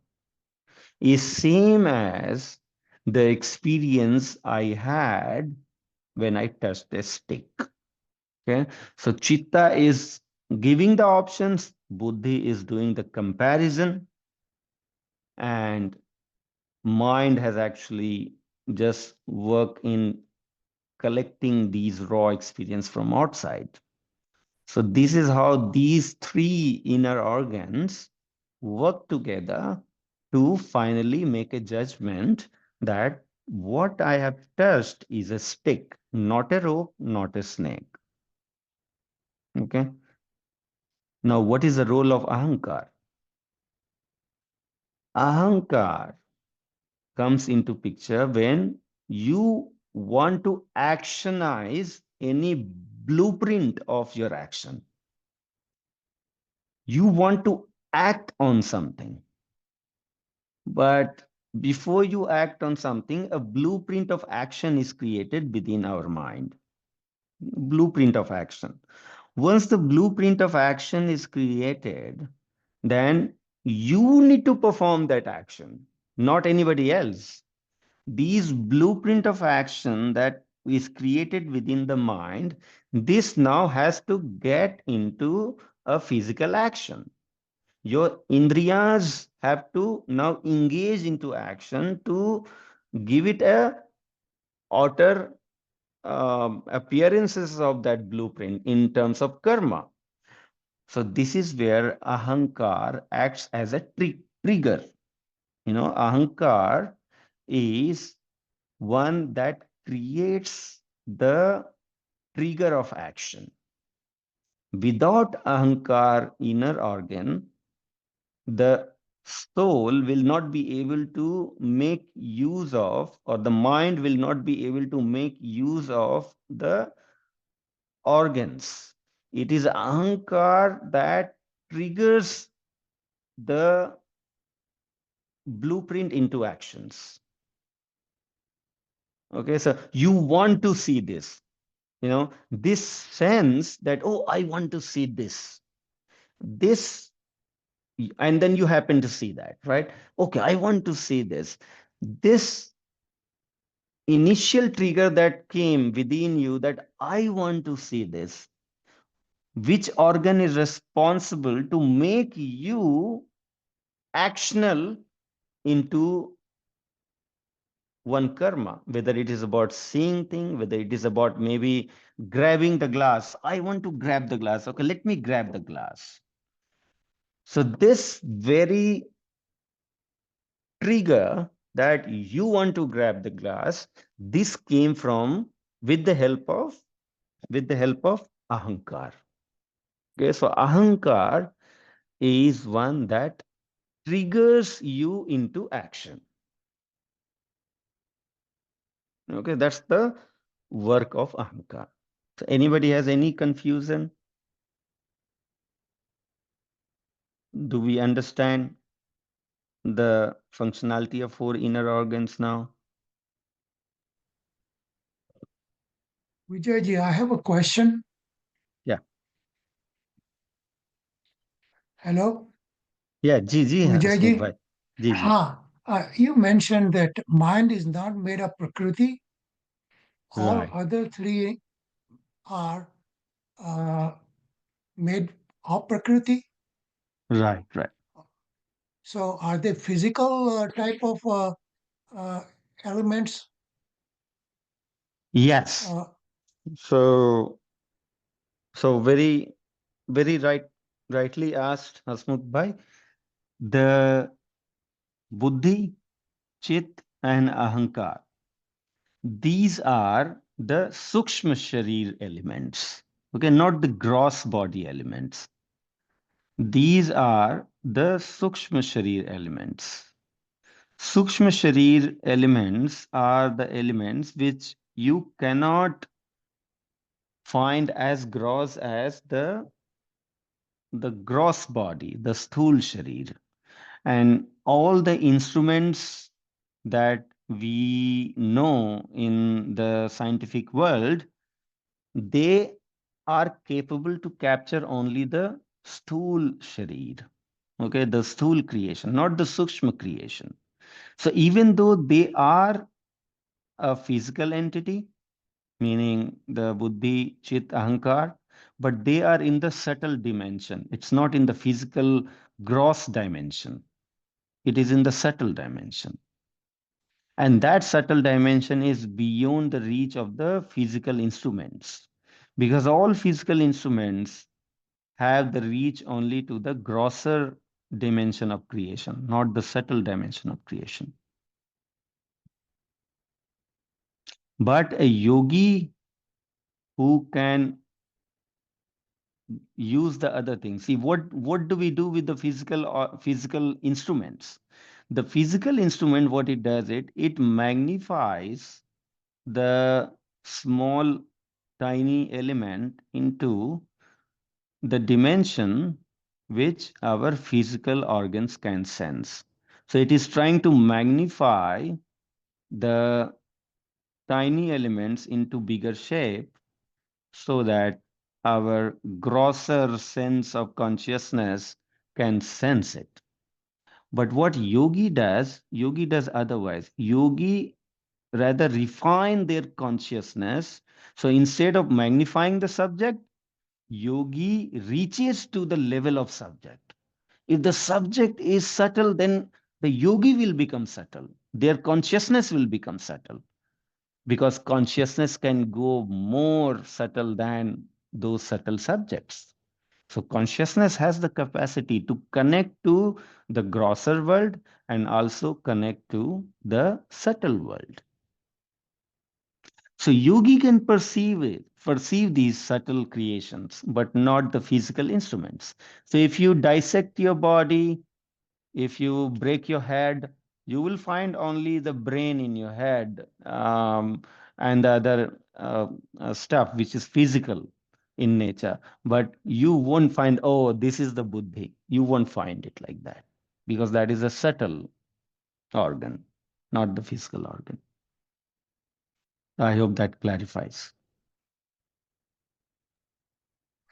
is same as the experience I had when I touched a stick. Okay, so chitta is giving the options, buddhi is doing the comparison, and mind has actually just work in collecting these raw experience from outside. So this is how these three inner organs work together to finally make a judgment that what I have touched is a stick, not a rope, not a snake. Okay. Now, what is the role of ahankar? Ahankar comes into picture when you want to actionize any blueprint of your action. You want to act on something, but before you act on something, a blueprint of action is created within our mind. Blueprint of action. Once the blueprint of action is created, then you need to perform that action, not anybody else. These blueprint of action that is created within the mind, this now has to get into a physical action. Your indriyas have to now engage into action to give it a outer appearances of that blueprint in terms of karma. So this is where ahankar acts as a trigger. Ahankar is one that creates the trigger of action. Without ahankar inner organ, the soul will not be able to make use of, or the mind will not be able to make use of the organs. It is ahankar that triggers the blueprint into actions. Okay, so you want to see this, this sense that, oh, I want to see this, and then you happen to see that, right? Okay, I want to see this initial trigger that came within you, that I want to see this, which organ is responsible to make you actional into one karma, whether it is about seeing thing, whether it is about maybe grabbing the glass. I want to grab the glass. Okay, let me grab the glass. So this very trigger that you want to grab the glass, this came from with the help of ahankar. Okay, so ahankar is one that triggers you into action. Okay, that's the work of ahankar. So anybody has any confusion? Do we understand the functionality of four inner organs now? Vijayji, I have a question. Yeah. Hello? Yeah, Ji, Hasmukh Vijayji? bhai. Ji. You mentioned that mind is not made of Prakriti. All Right, other three are uh, made of Prakriti. right. So are they physical type of elements? Yes. Uh, So, very, very rightly asked, Hasmukh Bhai. The buddhi, chit, and ahankar. These are the sukshma sharir elements. Okay, not the gross body elements. These are the sukshma sharir elements. Sukshma sharir elements are the elements which you cannot find as gross as the gross body, the sthul sharir. And all the instruments that we know in the scientific world, they are capable to capture only the sthul sharir. Okay, the sthul creation, not the sukshma creation. So even though they are a physical entity, meaning the buddhi, chit, ahankar, but they are in the subtle dimension. It's not in the physical gross dimension. It is in the subtle dimension. And that subtle dimension is beyond the reach of the physical instruments. Because all physical instruments have the reach only to the grosser dimension of creation, not the subtle dimension of creation. But a yogi who can use the other things. See, what do we do with the physical instruments? The physical instrument, what it does, it magnifies the small tiny element into the dimension which our physical organs can sense. So it is trying to magnify the tiny elements into bigger shape so that our grosser sense of consciousness can sense it. But what yogi does otherwise. Yogi rather refine their consciousness. So instead of magnifying the subject, yogi reaches to the level of subject. If the subject is subtle, then the yogi will become subtle. Their consciousness will become subtle because consciousness can go more subtle than those subtle subjects. So consciousness has the capacity to connect to the grosser world and also connect to the subtle world. So yogi can perceive these subtle creations, but not the physical instruments. So if you dissect your body, if you break your head, you will find only the brain in your head, and the other stuff which is physical in nature. But you won't find, oh, this is the buddhi. You won't find it like that because that is a subtle organ, not the physical organ. I hope that clarifies.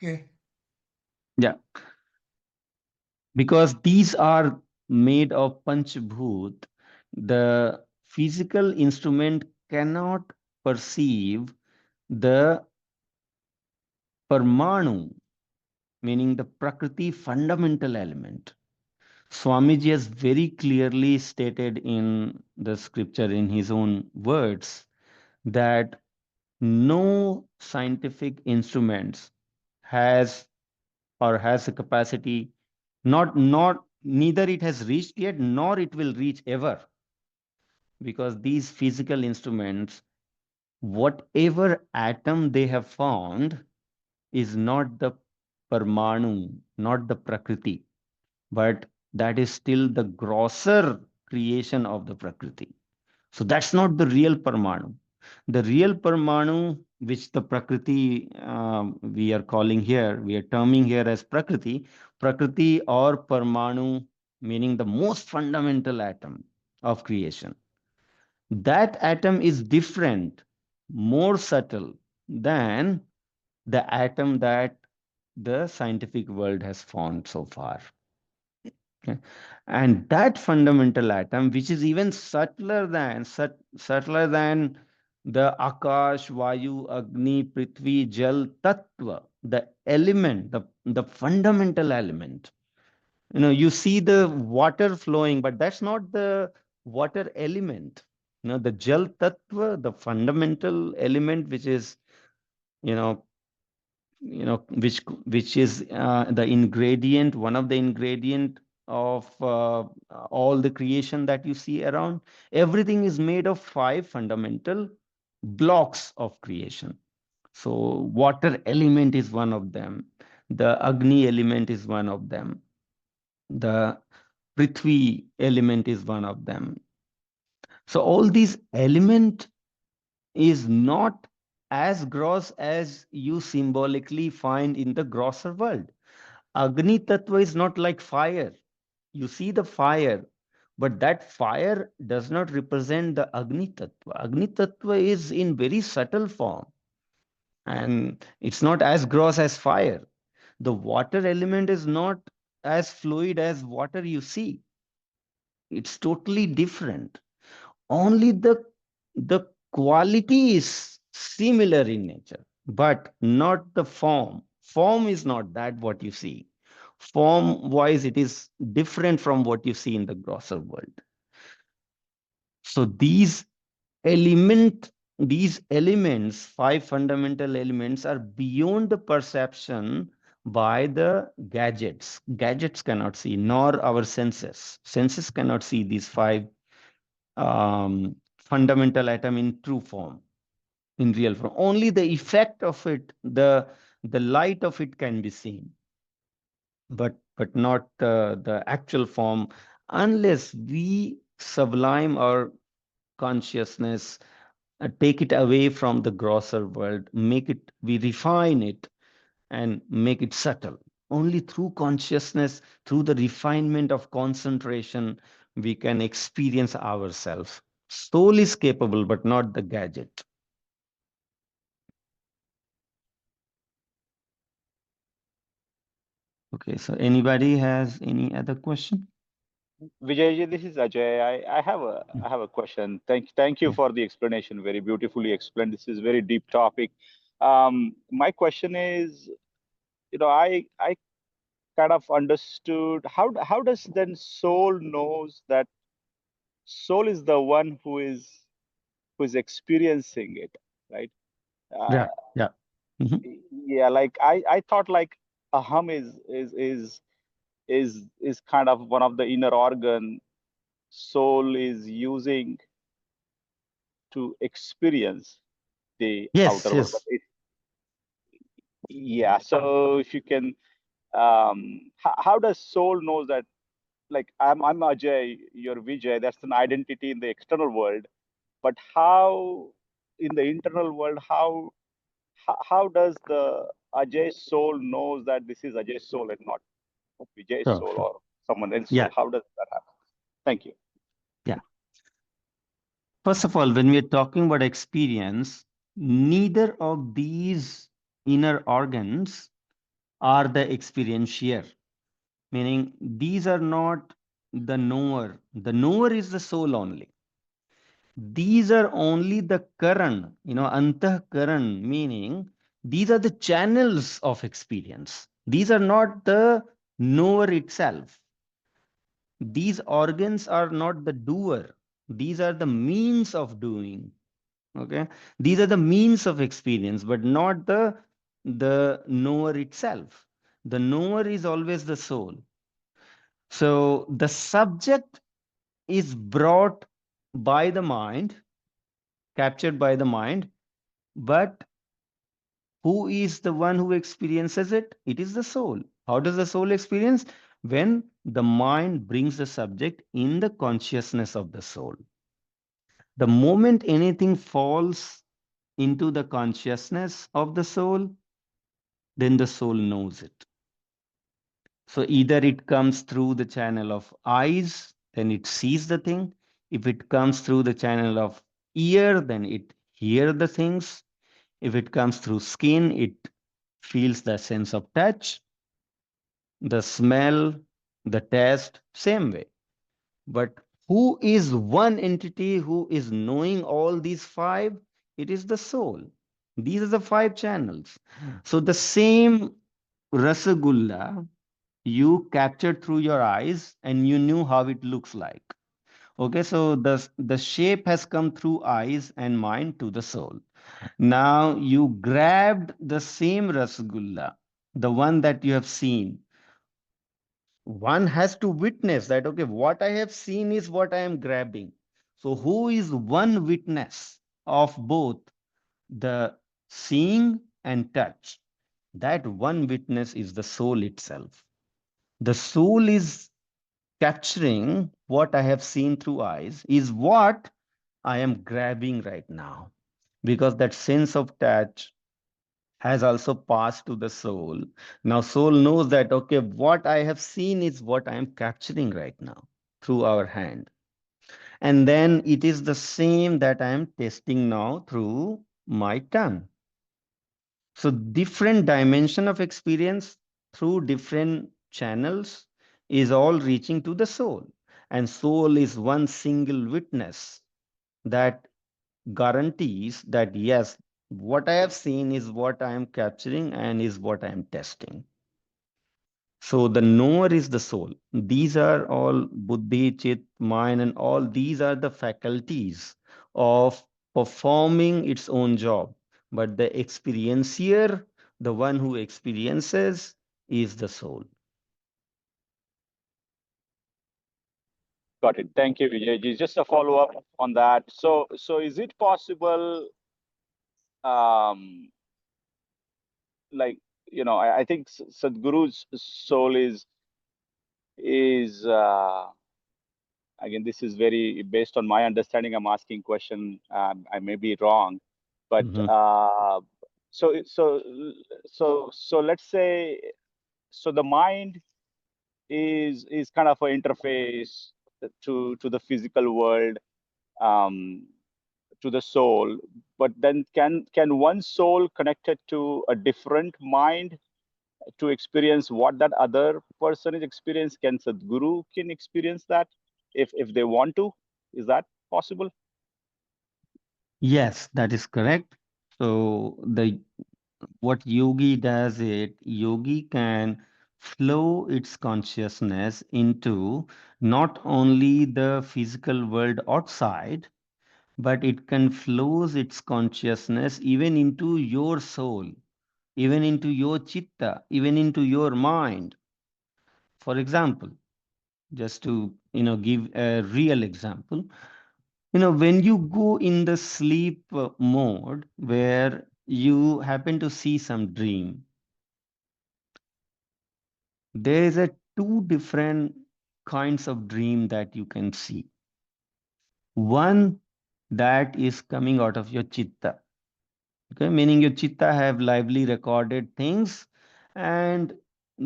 okay. Yeah, because these are made of Panchabhut, the physical instrument cannot perceive the Parmanu, meaning the Prakriti fundamental element. Swamiji has very clearly stated in the scripture in his own words that no scientific instruments has has a capacity, not neither it has reached yet nor it will reach ever, because these physical instruments, whatever atom they have found, is not the Parmanu, not the Prakriti, but that is still the grosser creation of the Prakriti. So that's not the real Parmanu. The real Parmanu, which the Prakriti we are calling here, we are terming here as Prakriti or Parmanu, meaning the most fundamental atom of creation. That atom is different, more subtle than the atom that the scientific world has found so far. Okay. And that fundamental atom, which is even subtler than the Akash, Vayu, Agni, Prithvi, Jal, Tattva, the element, the fundamental element. You see the water flowing, but that's not the water element. the Jal Tattva, the fundamental element, which is, you know, which is the ingredient, one of the ingredient of all the creation that you see around. Everything is made of 5 fundamental blocks of creation. So water element is one of them. The Agni element is one of them. The Prithvi element is one of them. So all these element is not as gross as you symbolically find in the grosser world. Agni Tattva is not like fire. You see the fire, but that fire does not represent the Agni Tattva. Agni Tattva is in very subtle form, and it's not as gross as fire. The water element is not as fluid as water you see. It's totally different. Only the quality is similar in nature, but not the form. Form is not that what you see. Form wise, it is different from what you see in the grosser world. So element these elements, 5 fundamental elements, are beyond the perception by the gadgets. Gadgets cannot see, nor our senses. Senses cannot see these 5 fundamental atom in true form, in real form. Only the effect of it, the light of it can be seen, but not the actual form, unless we sublime our consciousness, take it away from the grosser world, we refine it and make it subtle. Only through consciousness, through the refinement of concentration, we can experience ourselves. Soul is capable, but not the gadget. Okay, so anybody has any other question? Vijayji, this is Ajay. I have a question. Thank you Yeah. for the explanation. Very beautifully explained. This is very deep topic. My question is, I kind of understood how does then soul knows that soul is the one who is experiencing it, right? Uh, Yeah, yeah. Mhm. yeah, like I thought like aham is kind of one of the inner organ soul is using to experience the Yes, outer world. But yes. yeah, so if you can, how does soul knows that? Like I'm Ajay, you're Vijay. That's an identity in the external world. But how in the internal world, how does the Ajay soul knows that this is Ajay's soul and not Vijay's Sure, soul sure. or someone else's soul? Yeah, How does that happen? Thank you. yeah. First of all, when we're talking about experience, neither of these inner organs are the experiencier, meaning these are not the knower. The knower is the soul only. These are only the Karan, Antah Karan, meaning these are the channels of experience. These are not the knower itself. These organs are not the doer. These are the means of doing. Okay, these are the means of experience, but not the knower itself. The knower is always the soul. So the subject is brought by the mind, captured by the mind, but who is the one who experiences it? It is the soul. How does the soul experience? When the mind brings the subject in the consciousness of the soul. The moment anything falls into the consciousness of the soul, then the soul knows it. So either it comes through the channel of eyes, then it sees the thing. If it comes through the channel of ear, then it hears the things. If it comes through skin, it feels the sense of touch, the smell, the taste, same way. But who is one entity who is knowing all these 5? It is the soul. These are the 5 channels. So the same Rasagulla you captured through your eyes and you knew how it looks like. Okay, so the shape has come through eyes and mind to the soul. Now you grabbed the same rasgulla, the one that you have seen. One has to witness that, okay, what I have seen is what I am grabbing. So who is one witness of both the seeing and touch? That one witness is the soul itself. The soul is capturing what I have seen through eyes, is what I am grabbing right now. Because that sense of touch has also passed to the soul. Now, soul knows that, okay, what I have seen is what I am capturing right now through our hand. And then it is the same that I am testing now through my tongue. So different dimension of experience through different channels is all reaching to the soul. And soul is one single witness that guarantees that yes, what I have seen is what I am capturing and is what I am testing. So the knower is the soul. These are all buddhi, chit, mind, and all these are the faculties of performing its own job. But the experiencer, the one who experiences, is the soul. Got it. Thank you, Vijay. Just a follow up on that. So is it possible, like, I think Sadhguru's soul is again, this is very based on my understanding. I'm asking question. I may be wrong, but Mhm. so let's say, so the mind is kind of an interface to the physical world, um, to the soul. But then can one soul connected to a different mind to experience what that other person is experiencing? Can Sadhguru can experience that if they want to? Is that possible? Yes, that is correct. So the what yogi does it, yogi can flow its consciousness into not only the physical world outside, but it can flows its consciousness even into your soul, even into your chitta, even into your mind. For example, just to give a real example, when you go in the sleep mode where you happen to see some dream, there is a two different kinds of dream that you can see. One that is coming out of your chitta, okay, meaning your chitta have lively recorded things, and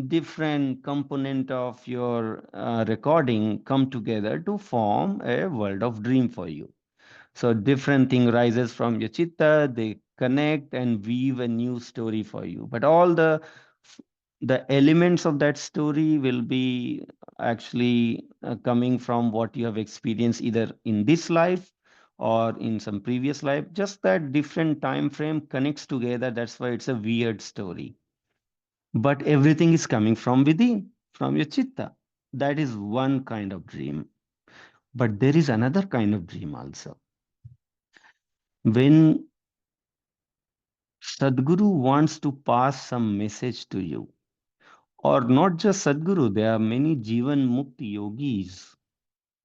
different component of your recording come together to form a world of dream for you. So different thing rises from your chitta, they connect and weave a new story for you. But all the elements of that story will be actually coming from what you have experienced either in this life or in some previous life. Just that different time frame connects together. That's why it's a weird story. But everything is coming from within, from your chitta. That is one kind of dream. But there is another kind of dream also. When Sadguru wants to pass some message to you, or not just Sadguru, there are many Jivan Mukti yogis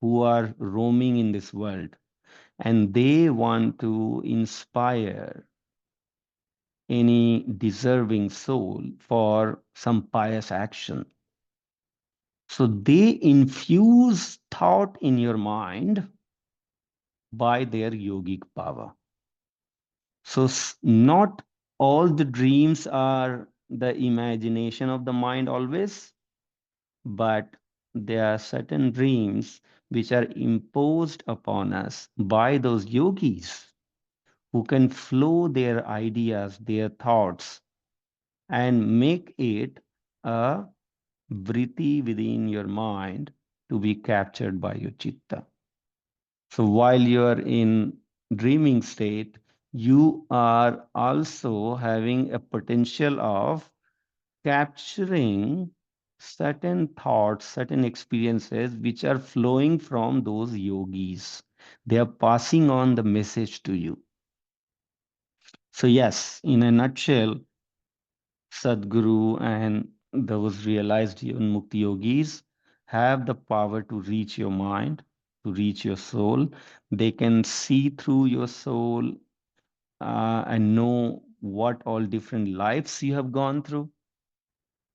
who are roaming in this world and they want to inspire any deserving soul for some pious action. So they infuse thought in your mind by their yogic power. So not all the dreams are the imagination of the mind always, but there are certain dreams which are imposed upon us by those yogis who can flow their ideas, their thoughts, and make it a vritti within your mind to be captured by your chitta. So while you are in dreaming state, you are also having a potential of capturing certain thoughts, certain experiences which are flowing from those yogis. They are passing on the message to you. So yes, in a nutshell, Sadguru and those realized Mukti yogis have the power to reach your mind, to reach your soul. They can see through your soul and know what all different lives you have gone through,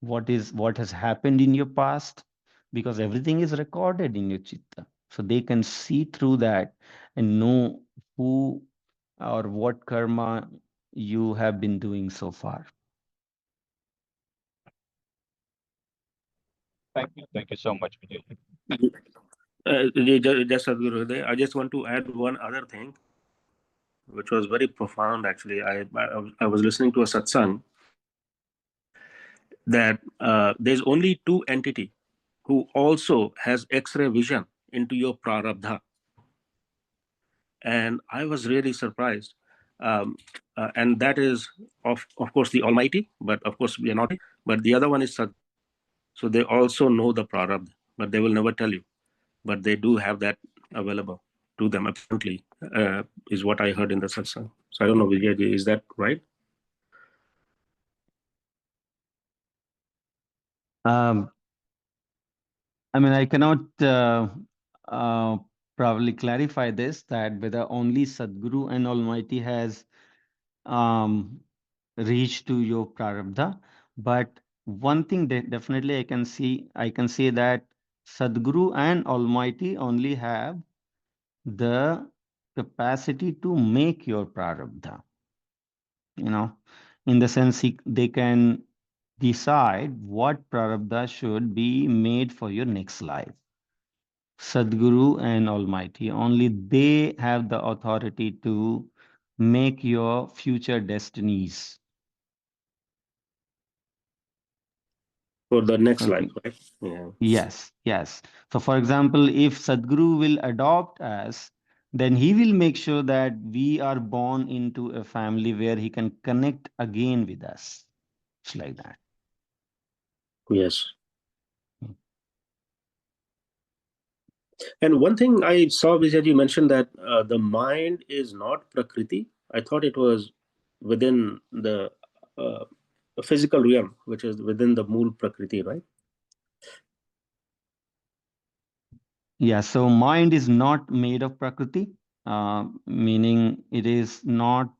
what has happened in your past, because everything is recorded in your chitta. So they can see through that and know who or what karma you have been doing so far. Thank you so much, Vijay. Just Sadhguru, I just want to add one other thing, which was very profound. Actually, I was listening to a satsang that there's only two entity who also has X-ray vision into your prarabdha, and I was really surprised. And that is of course the Almighty, but of course we are not. But the other one is Sat. So they also know the prarabdha, but they will never tell you. But they do have that available to them, apparently, is what I heard in the satsang. So I don't know, Vijay, is that right? I mean, I cannot uh, probably clarify this, that whether only Sadguru and Almighty has reached to your prarabdha, but one thing that definitely I can say that Sadguru and Almighty only have the capacity to make your prarabdha, you know, in the sense they can decide what prarabdha should be made for your next life. Sadguru and Almighty, only they have the authority to make your future destinies. For the next life, Okay. right? Yeah. Yes, yes. So, for example, if Sadguru will adopt us, then he will make sure that we are born into a family where he can connect again with us. It's like that. Yes. And one thing I saw, Vijay, you mentioned that the mind is not Prakriti. I thought it was within the physical realm, which is within the Mool Prakriti, right? Yeah, so mind is not made of Prakriti, meaning it is not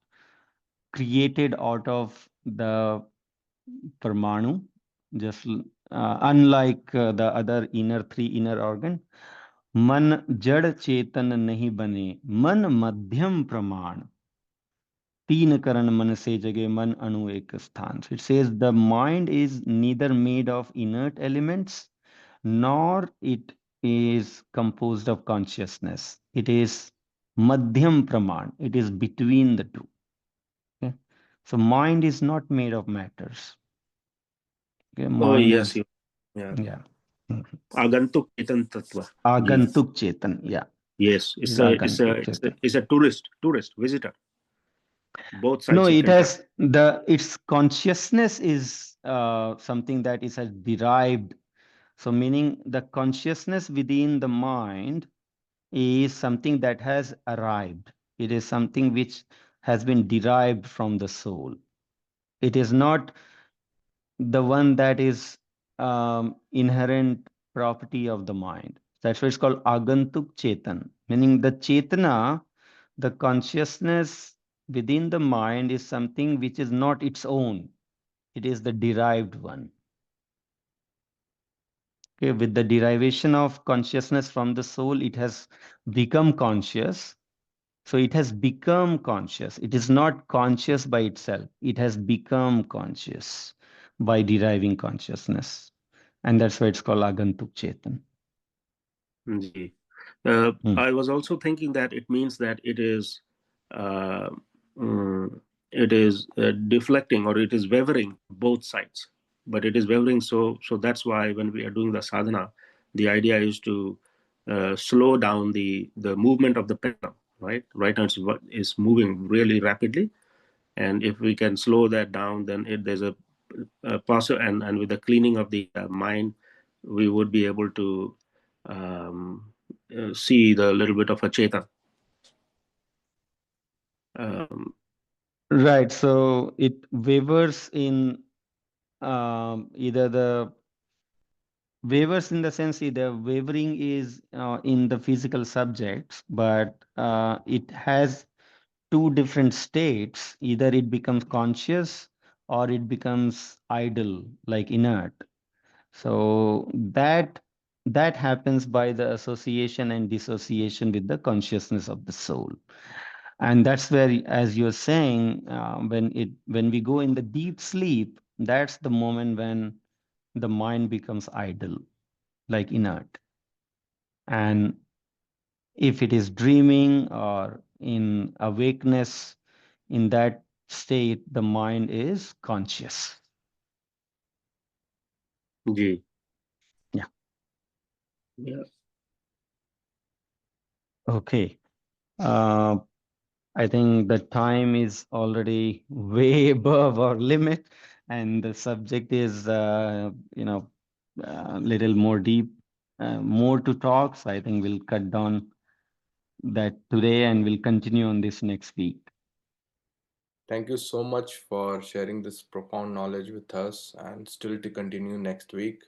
created out of the Parmanu, just unlike the other three inner organ. मन जड़ चेतन नहीं बने, मन मध्यम प्रमाण, तीन करण मन से जगे, मन अणु एक स्थान. So it says the mind is neither made of inert elements nor it is composed of consciousness. It is madhyam praman. It is between the two. Okay? So mind is not made of matters. Okay? Oh, Mind yes. is, Yeah. yeah. Agantuk Chetan Tattva. Yes. Agantuk Chetan, yeah. Yes. It is Agantuk Chetan. It's a tourist visitor. Both No, sides he it can touch. has its consciousness is something that is derived. So meaning the consciousness within the mind is something that has arrived. It is something which has been derived from the soul. It is not the one that is inherent property of the mind. That's why it's called Agantuk Chetan, meaning the Chetana, the consciousness within the mind is something which is not its own. It is the derived one. Okay, with the derivation of consciousness from the soul, it has become conscious. So it has become conscious. It is not conscious by itself. It has become conscious by deriving consciousness. And that's why it's called Agantuk Chetan. Ji. I was also thinking that it means that uh, it is deflecting, or it is wavering both sides. But it is wavering, so that's why when we are doing the sadhana, the idea is to slow down the movement of the pendulum. Right now is moving really rapidly, and if we can slow that down, then there's a and with the cleaning of the mind, we would be able to see the little bit of a Chetan. Right. So it wavers in either the wavers in the sense either wavering is in the physical subjects, but it has two different states. Either it becomes conscious or it becomes idle, like inert. So that happens by the association and dissociation with the consciousness of the soul. And that's where, as you're saying, when we go in the deep sleep, that's the moment when the mind becomes idle, like inert. And if it is dreaming or in awakeness, in that state, the mind is conscious. Ji. Yeah. Yeah. Okay. I think the time is already way above our limit, and the subject is, little more deep, more to talk. So I think we'll cut down that today, and we'll continue on this next week. Thank you so much for sharing this profound knowledge with us, and still to continue next week.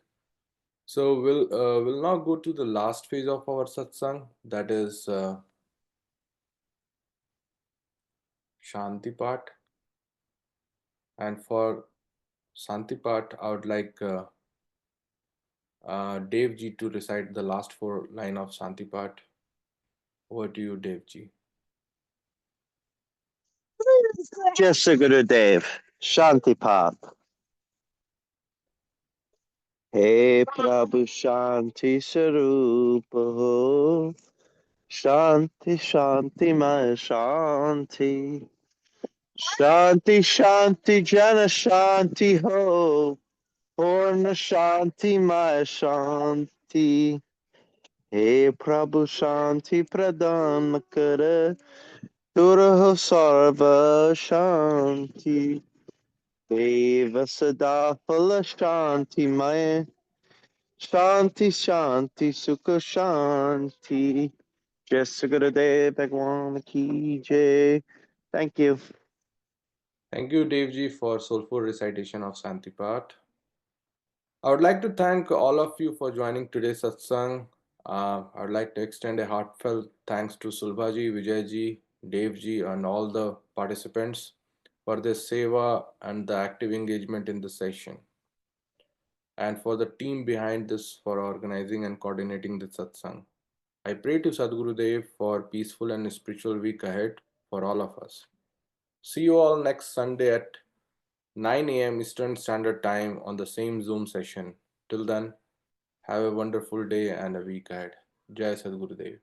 So we'll now go to the last phase of our satsang, that is Shanti part. And for Shanti part, I would like Dev ji to recite the last 4 lines of Shanti part. Over to you, Dev ji. Sadgurudeo, Shanti Path. Hey Prabhu Shanti Sarupa Ho, Shanti Shanti Maya Shanti, Shanti Shanti Jana Shanti Ho, Purna Shanti Maya Shanti. Hey Prabhu Shanti Pradhan Kara, Duraho Sarva Shanti. Deva Sada Phala Shanti Maya, Shanti Shanti Sukha Shanti. Jasagurudeo Bhagwan Ki Jai. Thank you. Thank you, Dev ji, for soulful recitation of Shanti part. I would like to thank all of you for joining today's satsang. I would like to extend a heartfelt thanks to Sulbhaji, Vijayji, Devji, and all the participants for their seva and the active engagement in the session, and for the team behind this for organizing and coordinating the satsang. I pray to Sadgurudeo for peaceful and spiritual week ahead for all of us. See you all next Sunday at 9 a.m. Eastern Standard Time on the same Zoom session. Till then, have a wonderful day and a week ahead. Jai Sadgurudeo.